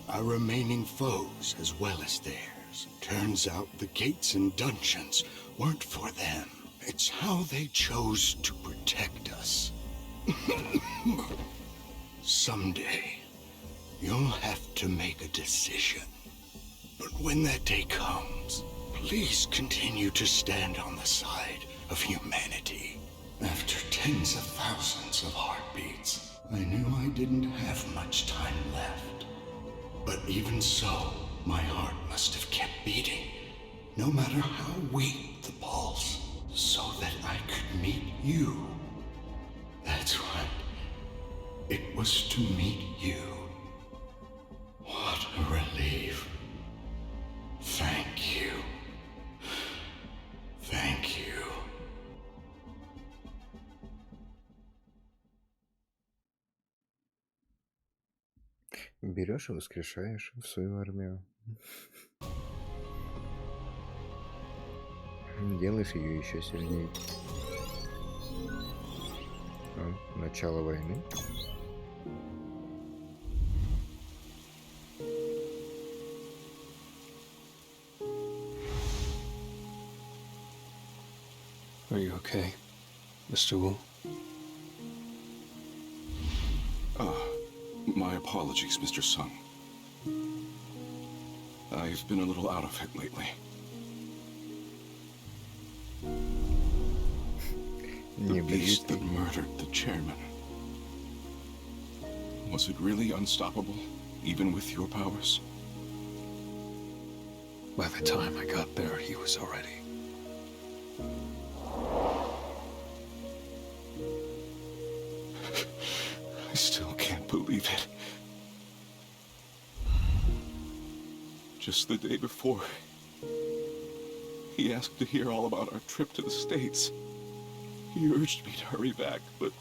our remaining foes as well as theirs. hunters. Turns out the gates and dungeons weren't for them. It's how they chose to protect us. Someday, you'll have to make a decision. But when that day comes, please continue to stand on the side of humanity. After tens of thousands of heartbeats, I knew I didn't have much time left. But even so, my heart must have kept beating, no matter how weak the pulse, so that I could meet you. That's right. It was to meet you. What a relief. Thank you. Thank you. Берешь и воскрешаешь в свою армию. Делаешь ее еще сильнее. Начало войны. Are you okay, Mr. Wu? My apologies, Mr. Sung. I've been a little out of it lately. The beast that murdered the chairman. Was it really unstoppable, even with your powers? By the time I got there, he was already... I still can't believe it. Just the day before, he asked to hear all about our trip to the States. He urged me to hurry back, but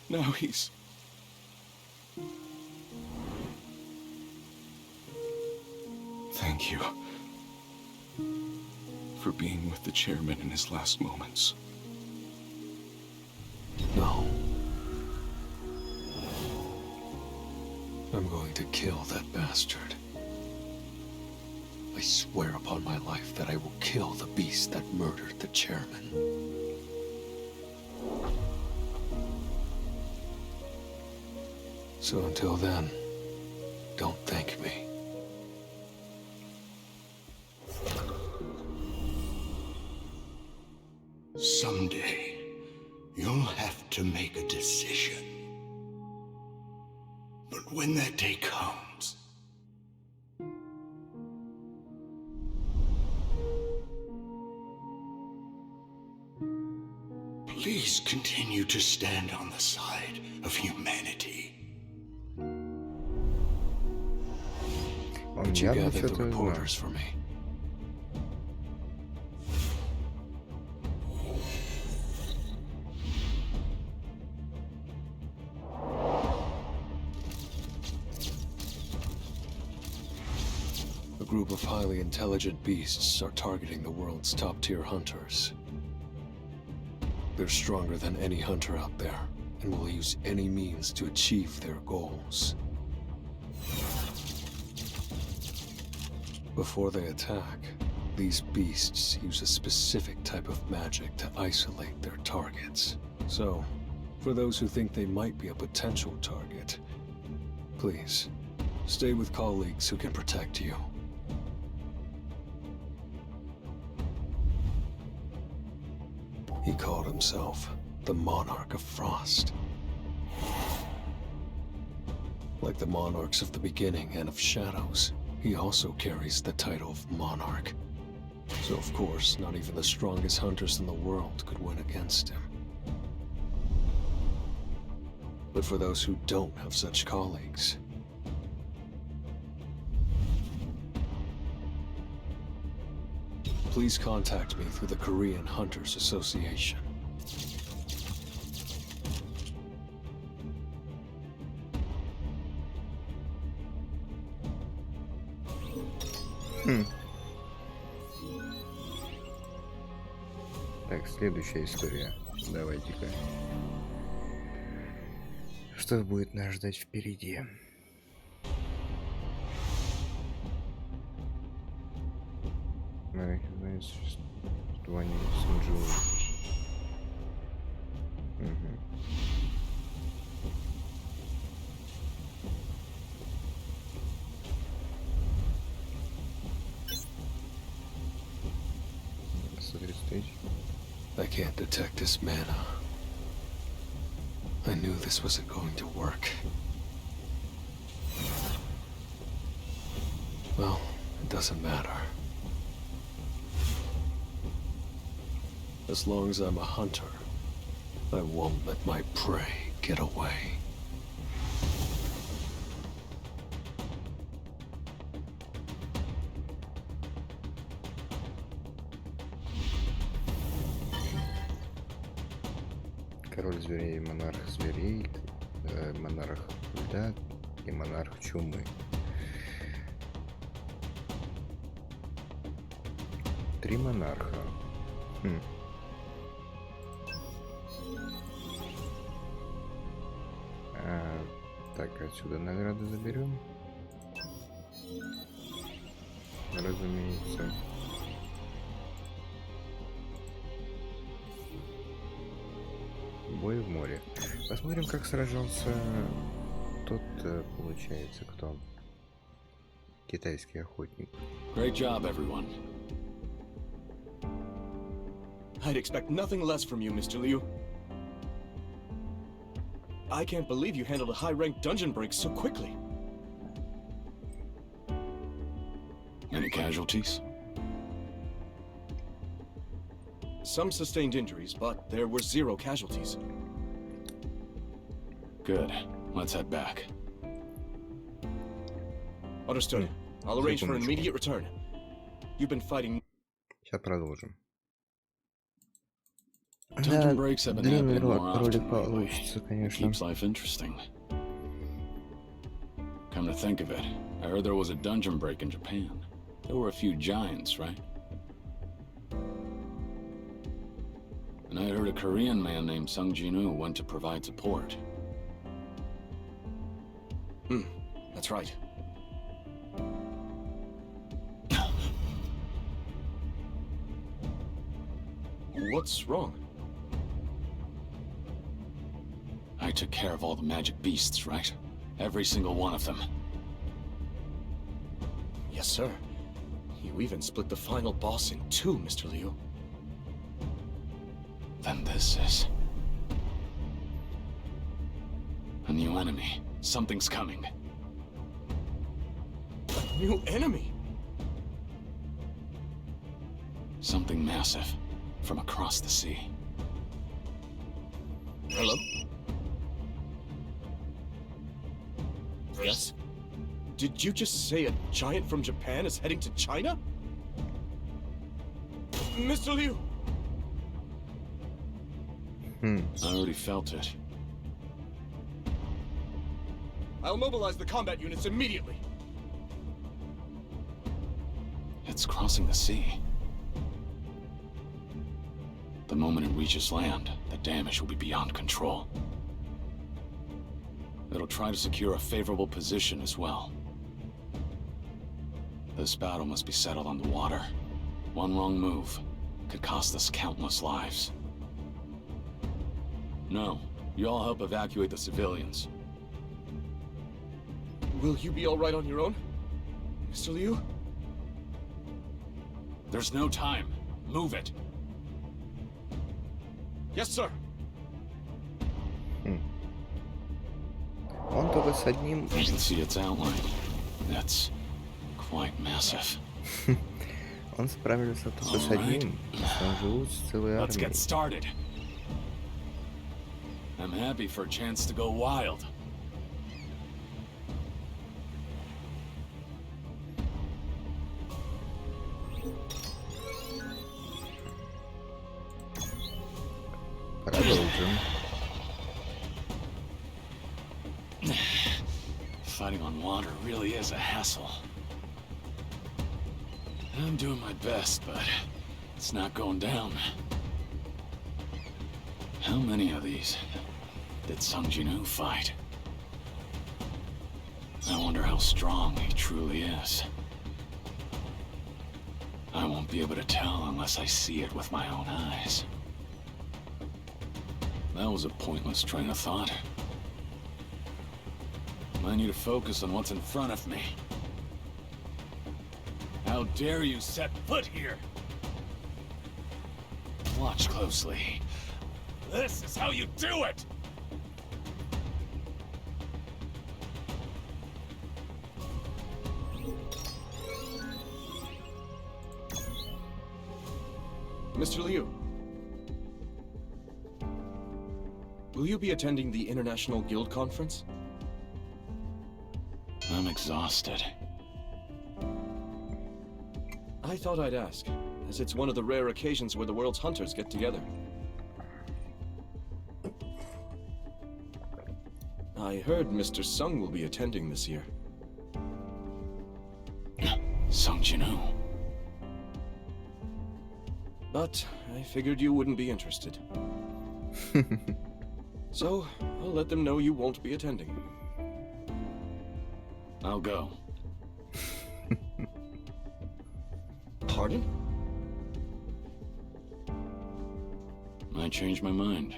now he's... Thank you for being with the chairman in his last moments. No. I'm going to kill that bastard. I swear upon my life that I will kill the beast that murdered the chairman. So until then, don't thank me. Someday, you'll have to make a decision. But when that day comes, please continue to stand on the side of humanity. But you gathered the reporters for me. A group of highly intelligent beasts are targeting the world's top-tier hunters. They're stronger than any hunter out there, and will use any means to achieve their goals. Before they attack, these beasts use a specific type of magic to isolate their targets. So, for those who think they might be a potential target, please, stay with colleagues who can protect you. He called himself the Monarch of Frost. Like the monarchs of the beginning and of Shadows, he also carries the title of Monarch. So of course, not even the strongest hunters in the world could win against him. But for those who don't have such colleagues, please contact me through the Korean Hunters Association. Так, следующая история. Давайте-ка. Что будет нас ждать впереди? Знает существование Сунджиу. Угу. 130 тысяч. I can't detect his mana. I knew this wasn't going to work. Well, it doesn't matter. As long as I'm a hunter, I won't let my prey get away. Король зверей, монарх зверей, монарх льда и монарх чумы. 3 монарха. Так, отсюда награды заберем. Разумеется. Бой в море. Посмотрим, как сражался тот, получается, кто? Китайский охотник. Great job, everyone. I'd expect nothing less from you, Mr. Liu. I can't believe you handled a high-ranked dungeon break so quickly. Any casualties? Some sustained injuries, but there were 0 casualties. Good. Let's head back. Understood. I'll arrange for an immediate return. You've been fighting... Сейчас продолжим. Dungeon breaks have been happening more often получится, конечно. Keeps life interesting. Come to think of it, I heard there was a dungeon break in Japan. There were a few giants, right? And I heard a Korean man named Sung Jin-woo went to provide support. That's right. What's wrong? I took care of all the magic beasts, right? Every single one of them. Yes, sir. You even split the final boss in 2, Mr. Liu. Then this is... a new enemy. Something's coming. A new enemy? Something massive. From across the sea. Hello? Yes? Did you just say a giant from Japan is heading to China? Mr. Liu! I already felt it. I'll mobilize the combat units immediately. It's crossing the sea. The moment it reaches land, the damage will be beyond control. It'll try to secure a favorable position as well. This battle must be settled on the water. One wrong move could cost us countless lives. No, you all help evacuate the civilians. Will you be all right on your own, Mr. Liu? There's no time. Move it. Yes, sir. Он только с одним... You can see its outline. That's quite massive. Он справился только с одним, он живут с целой армией. Let's get started. I'm happy for a chance to go wild. Продолжим. Fighting on water really is a hassle. I'm doing my best, but it's not going down. How many of these did Sung Jin-woo fight? I wonder how strong he truly is. I won't be able to tell unless I see it with my own eyes. That was a pointless train of thought. I need to focus on what's in front of me. How dare you set foot here? Watch closely. This is how you do it! Mr. Liu, will you be attending the International Guild Conference? I'm exhausted. I thought I'd ask, as it's one of the rare occasions where the world's hunters get together. I heard Mr. Sung will be attending this year. Sung Jinu. But I figured you wouldn't be interested. So, I'll let them know you won't be attending. I'll go. Pardon? I changed my mind.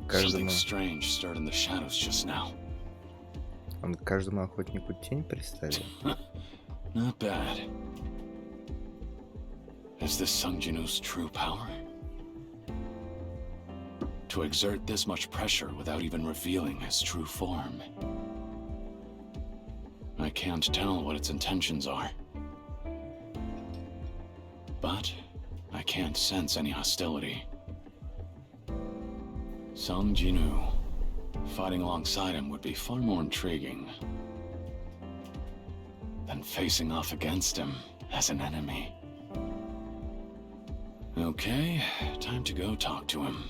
Something strange stirred in the shadows just now. Он каждому охотнику тень представил? Not bad. Is this Sung Jinu's true power? To exert this much pressure without even revealing his true form. I can't tell what its intentions are. But I can't sense any hostility. Sung Jinu. Fighting alongside him would be far more intriguing than facing off against him as an enemy. Okay, time to go talk to him.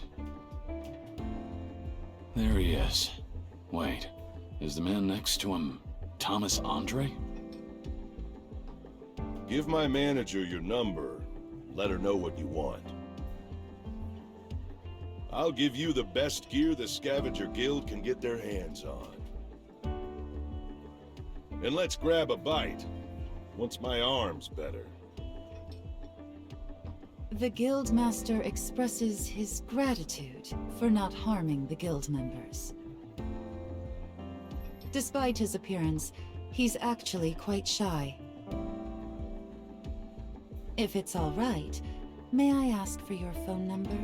There he is. Wait, is the man next to him Thomas Andre? Give my manager your number. Let her know what you want. I'll give you the best gear the Scavenger Guild can get their hands on. And let's grab a bite, once my arm's better. The Guildmaster expresses his gratitude for not harming the Guild members. Despite his appearance, he's actually quite shy. If it's all right, may I ask for your phone number?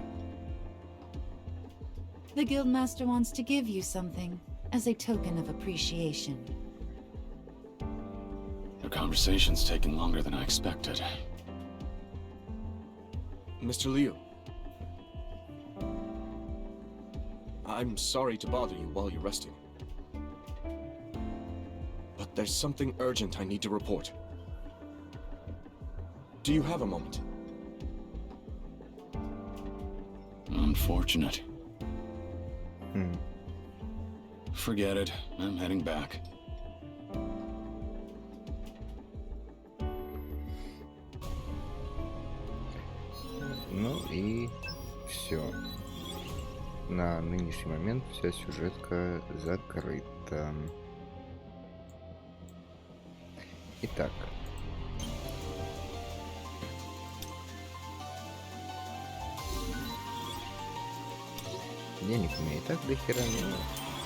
The Guildmaster wants to give you something as a token of appreciation. The conversation's taking longer than I expected. Mr. Liu. I'm sorry to bother you while you're resting. But there's something urgent I need to report. Do you have a moment? Unfortunate. Forget it. I'm heading back. Ну и все. На нынешний момент вся сюжетка закрыта. Итак. Денег у меня и так до хера, ну,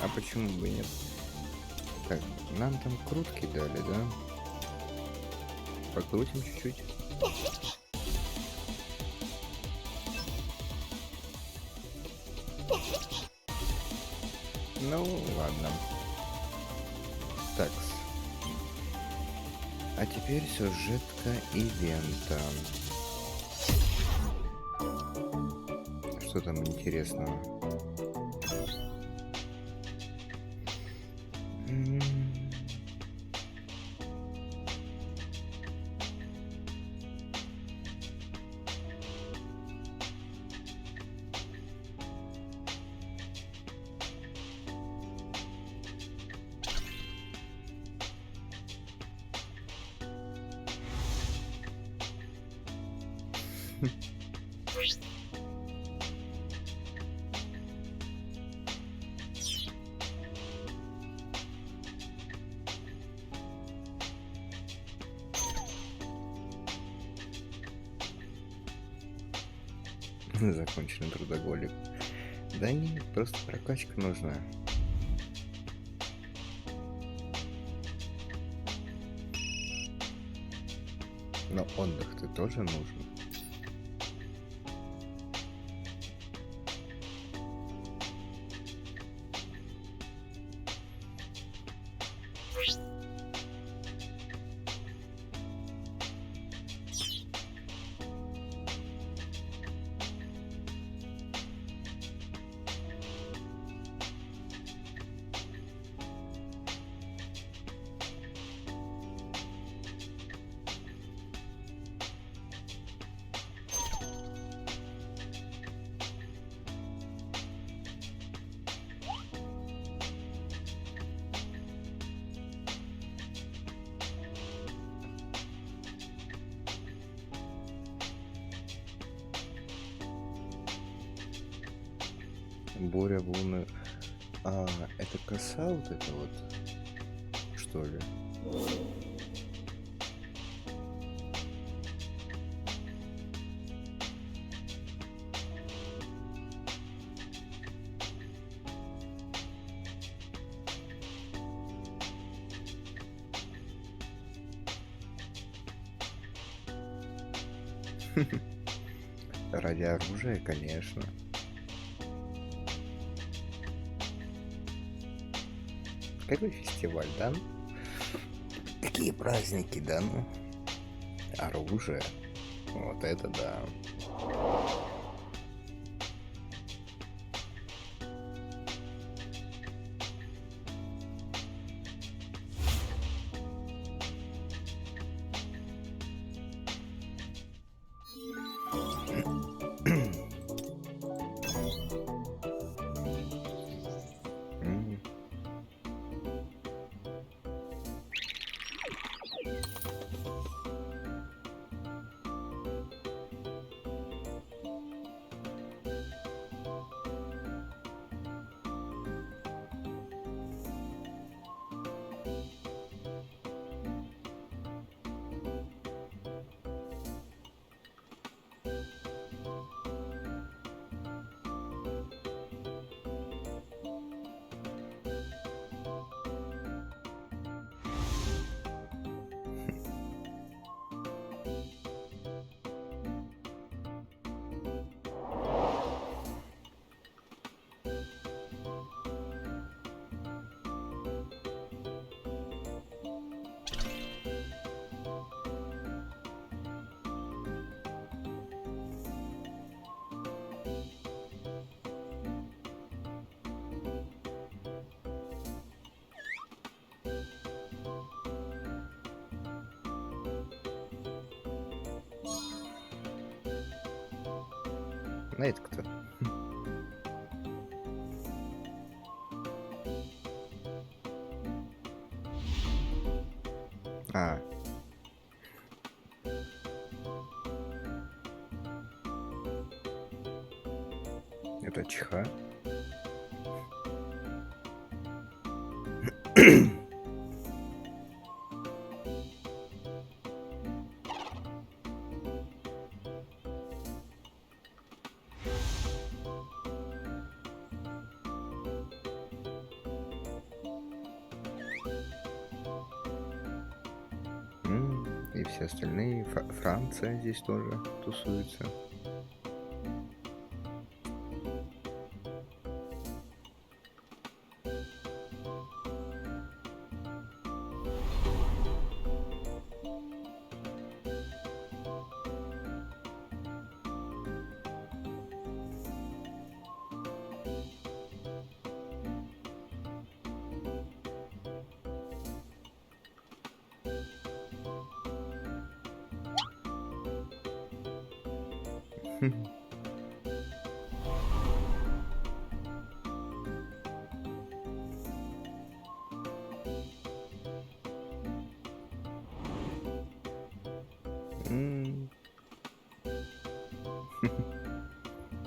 а почему бы нет? Так, нам там крутки дали, да? Покрутим чуть-чуть. Ну, ладно. Такс. А теперь сюжетка ивента. Что там интересного? Законченный трудоголик. Да нет, просто прокачка нужна. Но отдых-то тоже нужен. Буря волны. А, это коса вот это вот, что ли? Ради оружия, конечно. Какой фестиваль, да? Какие праздники, да? Ну, оружие. Вот это да. А это кто? А. Это Чха? И все остальные. Франция здесь тоже тусуется.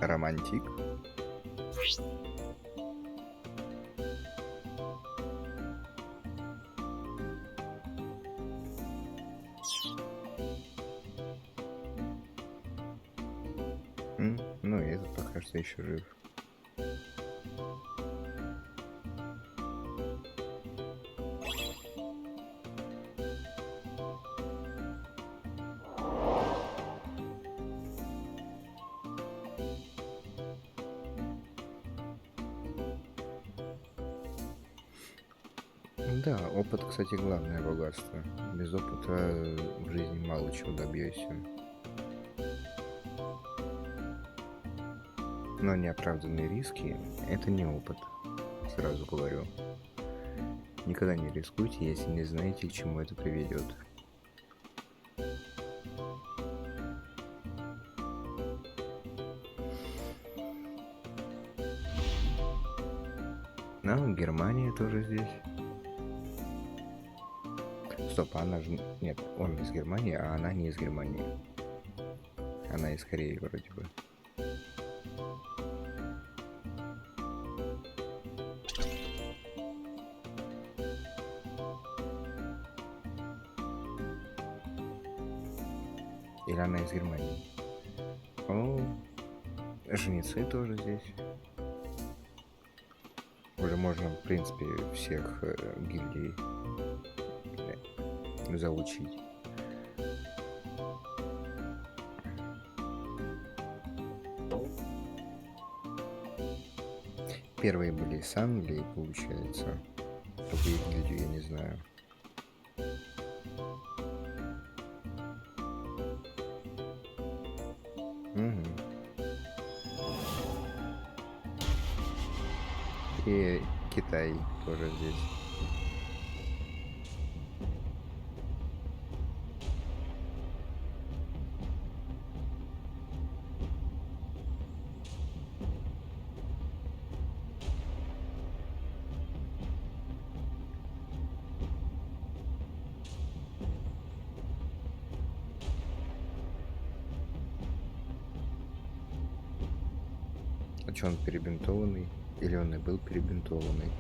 Романтик. Ну и этот пока что еще жив. Да, опыт, кстати, главное богатство. Без опыта в жизни мало чего добьешься. Но неоправданные риски – это не опыт, сразу говорю. Никогда не рискуйте, если не знаете, к чему это приведет. Ну, Германия тоже здесь. Стоп, она же... Нет, он из Германии, а она не из Германии. Она из Кореи вроде бы. Или она из Германии? О, жнецы тоже здесь. Уже можно, в принципе, всех гильдий заучить. Первые были из Англии, получается. Только их гильдию я не знаю. Угу. И Китай тоже здесь. А что, он перебинтованный? Или он и был перебинтованный?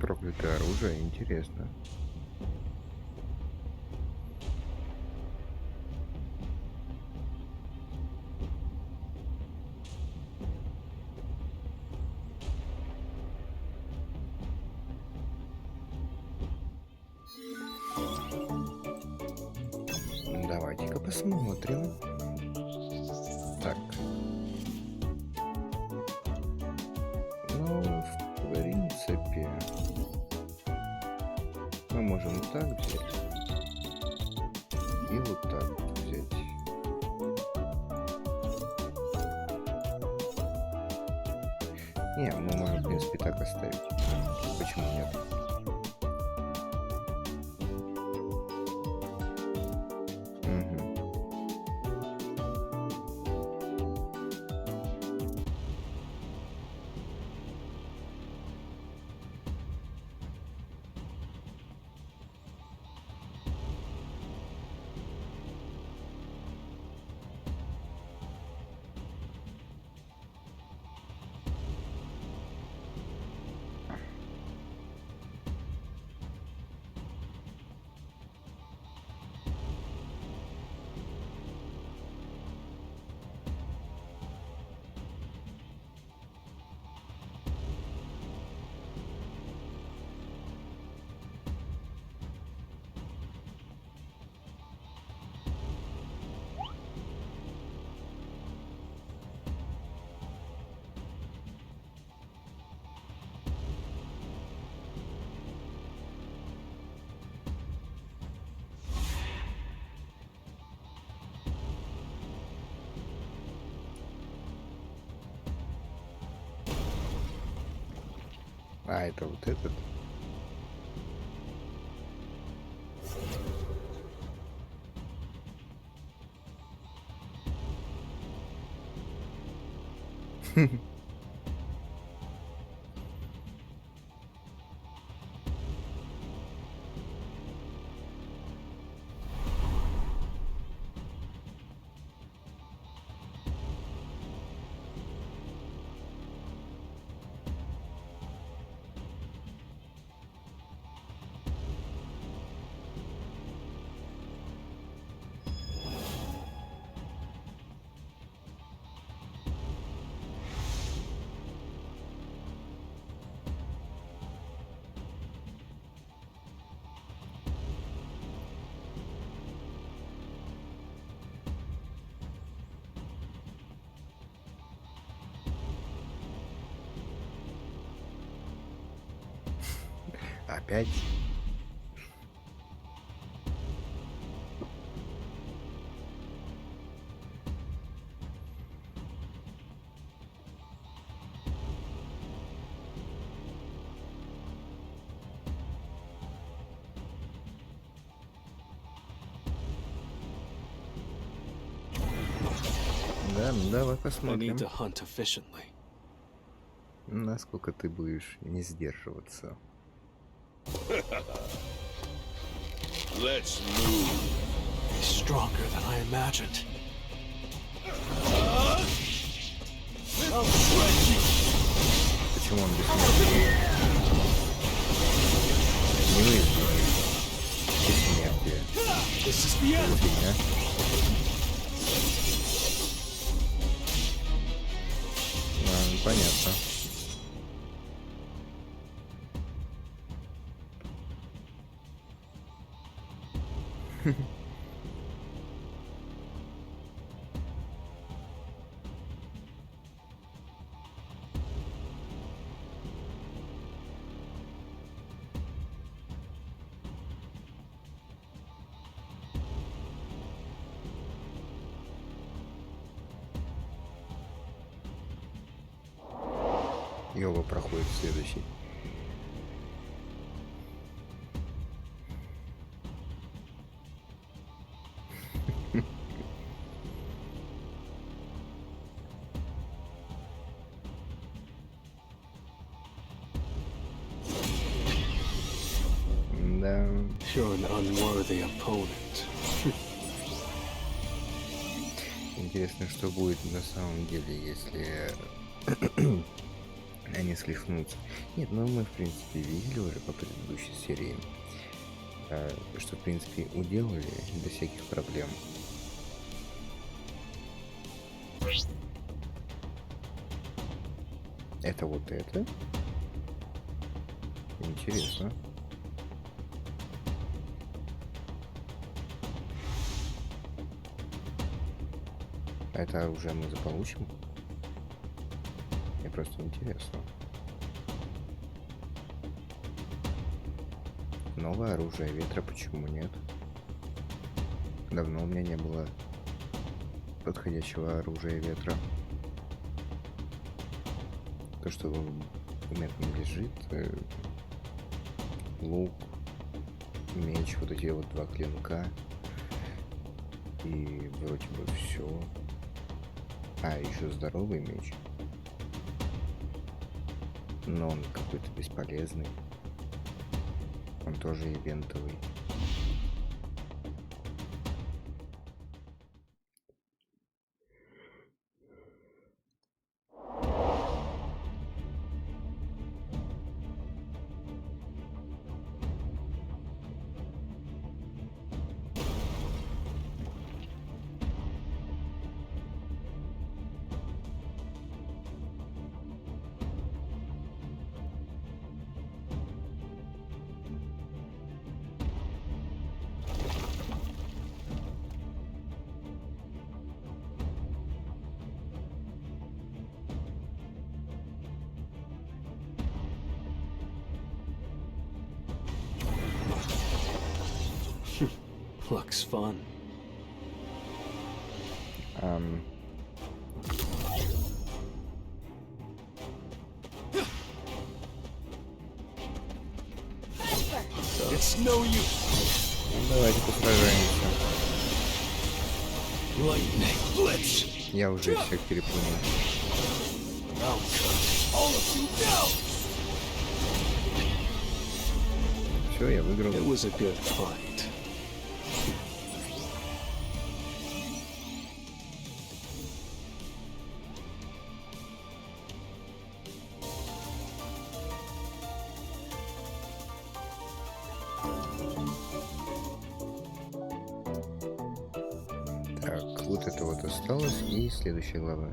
Проклятое оружие, интересно. Давайте-ка посмотрим. Так. Ну, в принципе, мы можем вот так взять. И вот так вот взять. Не, мы можем, в принципе, так оставить. Почему нет? А, это вот этот? Опять? Да, ну давай посмотрим, насколько ты будешь не сдерживаться. Let's move. He's stronger than I imagined. Почему он бессмертный? Не выйдет. Бессмертие. Фигня. Понятно. Йова проходит следующий. Да. You're an unworthy opponent. Интересно, что будет на самом деле, если они схлестнутся. Нет, ну мы в принципе видели уже по предыдущей серии, что в принципе уделали без всяких проблем. Это вот это? Интересно. Это оружие мы заполучим? Мне просто интересно. Новое оружие ветра, почему нет? Давно у меня не было подходящего оружия ветра. То, что у меня там лежит, лук, меч, вот эти вот два клинка. И вроде бы все. А, еще здоровый меч. Но он какой-то бесполезный. Он тоже ивентовый. Looks fun. It's no use. Давайте посражаемся. Lightning blitz. Я уже всех перепугал. I'll cut all of you down. Все, я выиграл. It was a good fight. Так, вот это вот осталось, и следующая глава.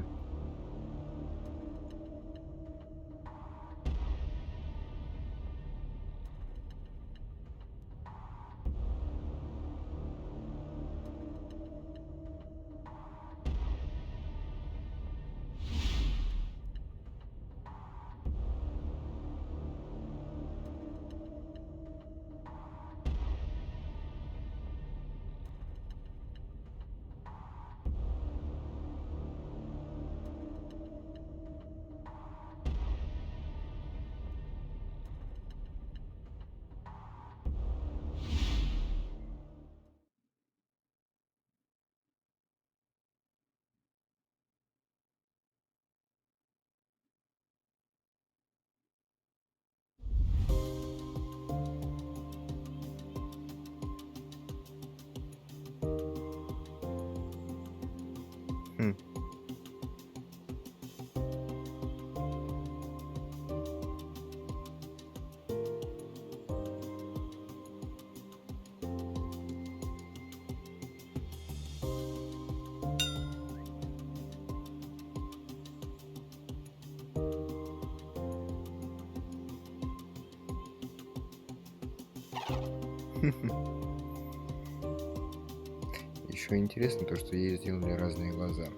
Еще интересно то, что ей сделали разные глаза.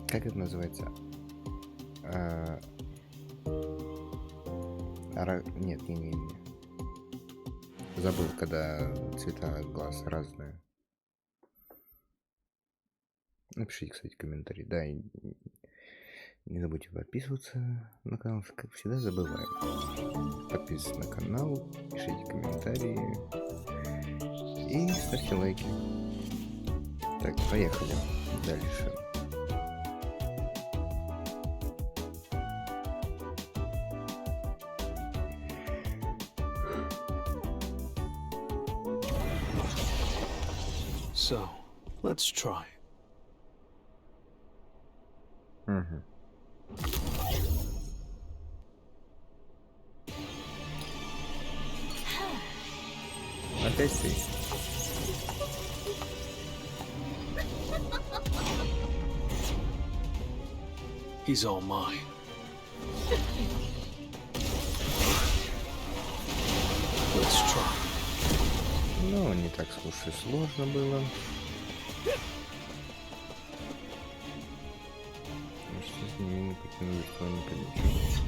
Как это называется? Нет, не. Забыл, когда цвета глаз разные. Напишите, кстати, комментарий. Да, и не забудьте подписываться на канал, как всегда забываем. Подписывайтесь на канал, пишите комментарии и ставьте лайки. Так, поехали дальше. So, let's try. Опять ты. He's all mine. Let's try. Ну, не так уж и сложно было. Что с ними не покинул виртуальный кабинет.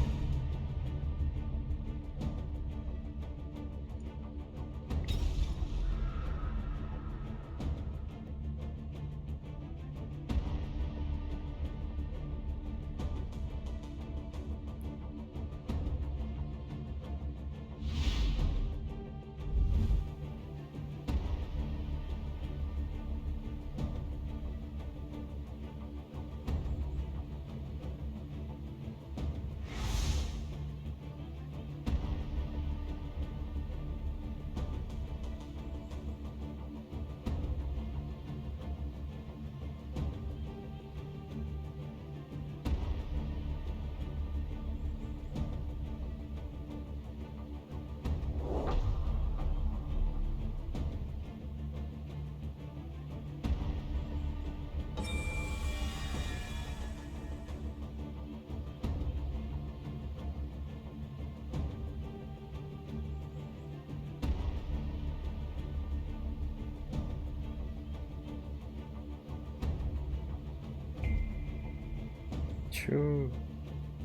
Чё?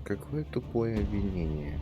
Какое тупое обвинение.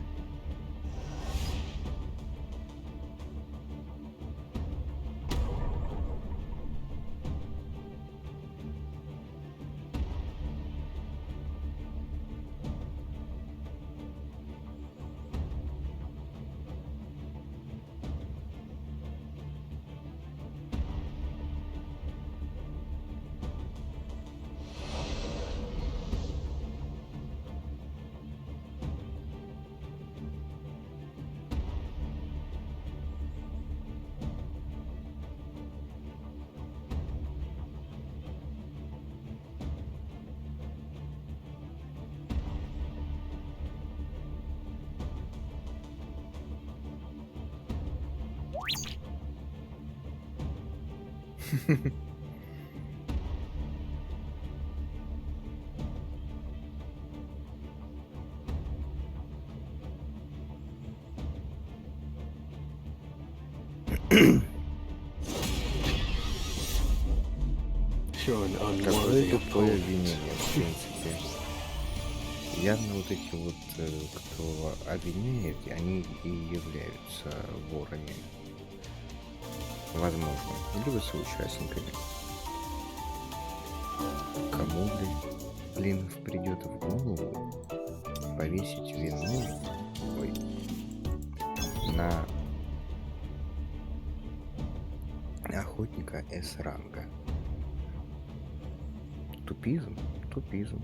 Какое тупое обвинение, в принципе. Явно вот эти вот, кто обвиняет, они и являются ворами. Возможно. Либо соучастниками. Кому, блин, придет в голову повесить вину на охотника С-ранга? Тупизм, тупизм.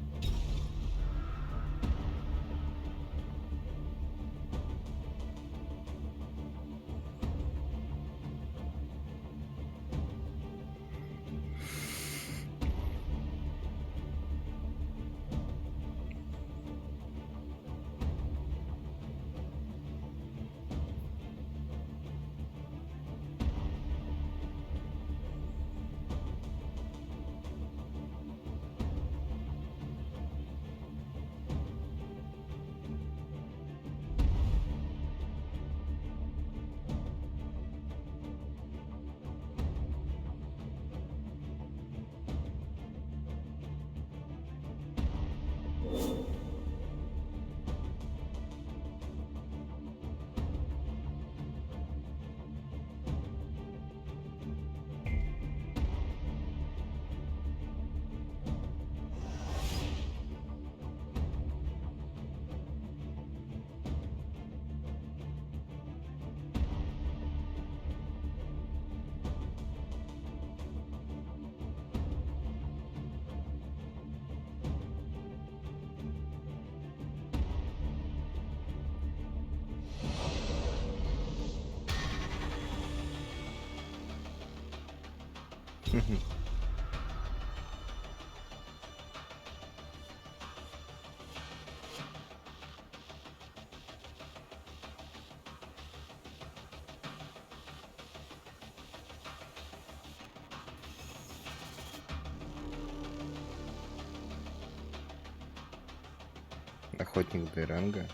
Охотник Д-ранга.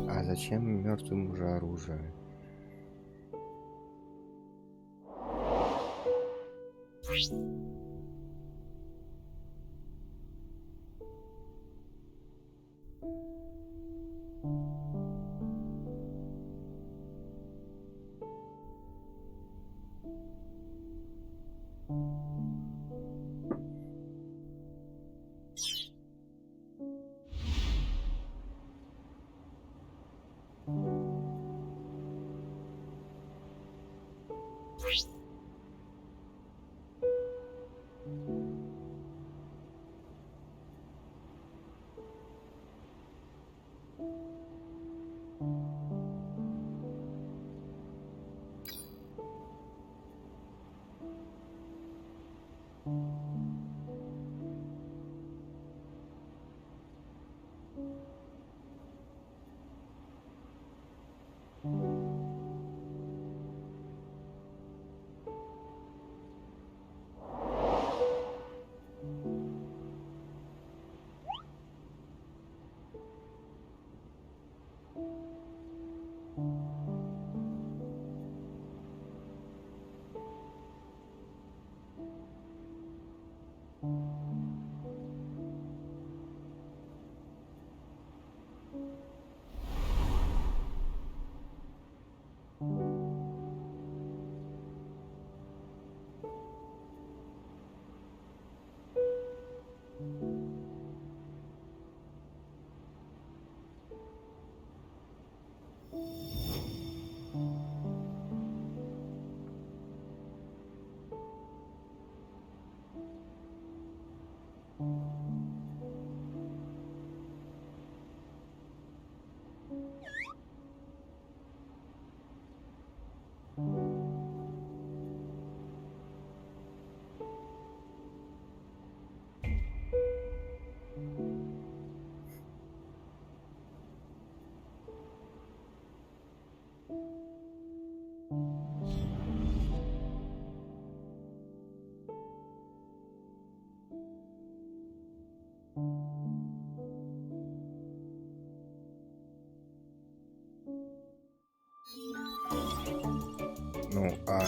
А зачем мертвым уже оружие?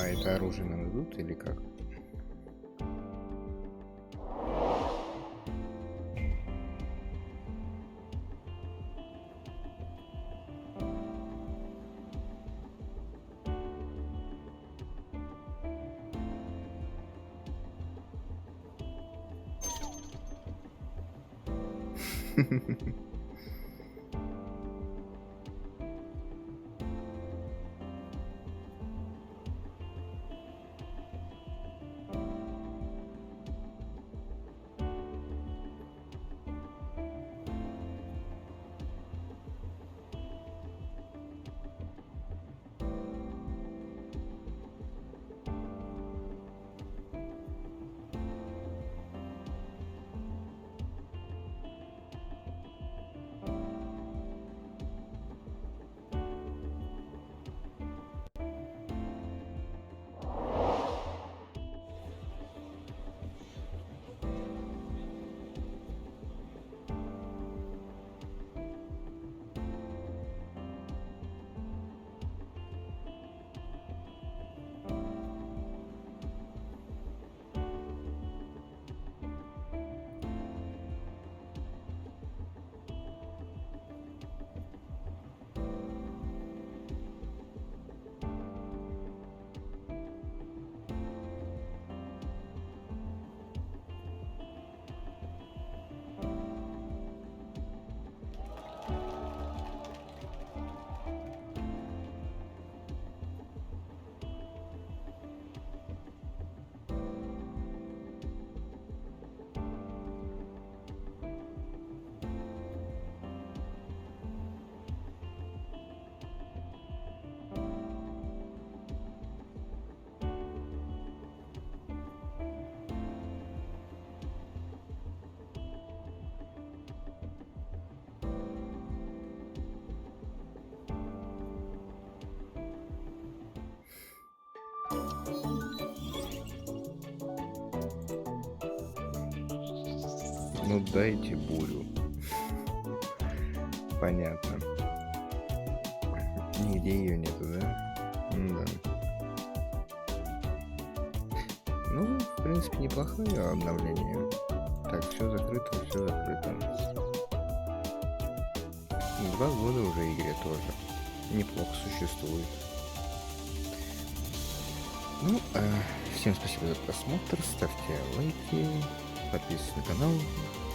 А это оружие нам идут или как? Ну дайте бурю. Понятно. Нигде ее нету, да? Да. Ну, в принципе, неплохое обновление. Так, все закрыто, все закрыто. 2 года уже игре тоже. Неплохо существует. Ну, всем спасибо за просмотр. Ставьте лайки, подписывайтесь на канал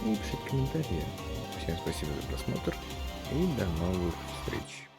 и пишите комментарии. Всем спасибо за просмотр и до новых встреч.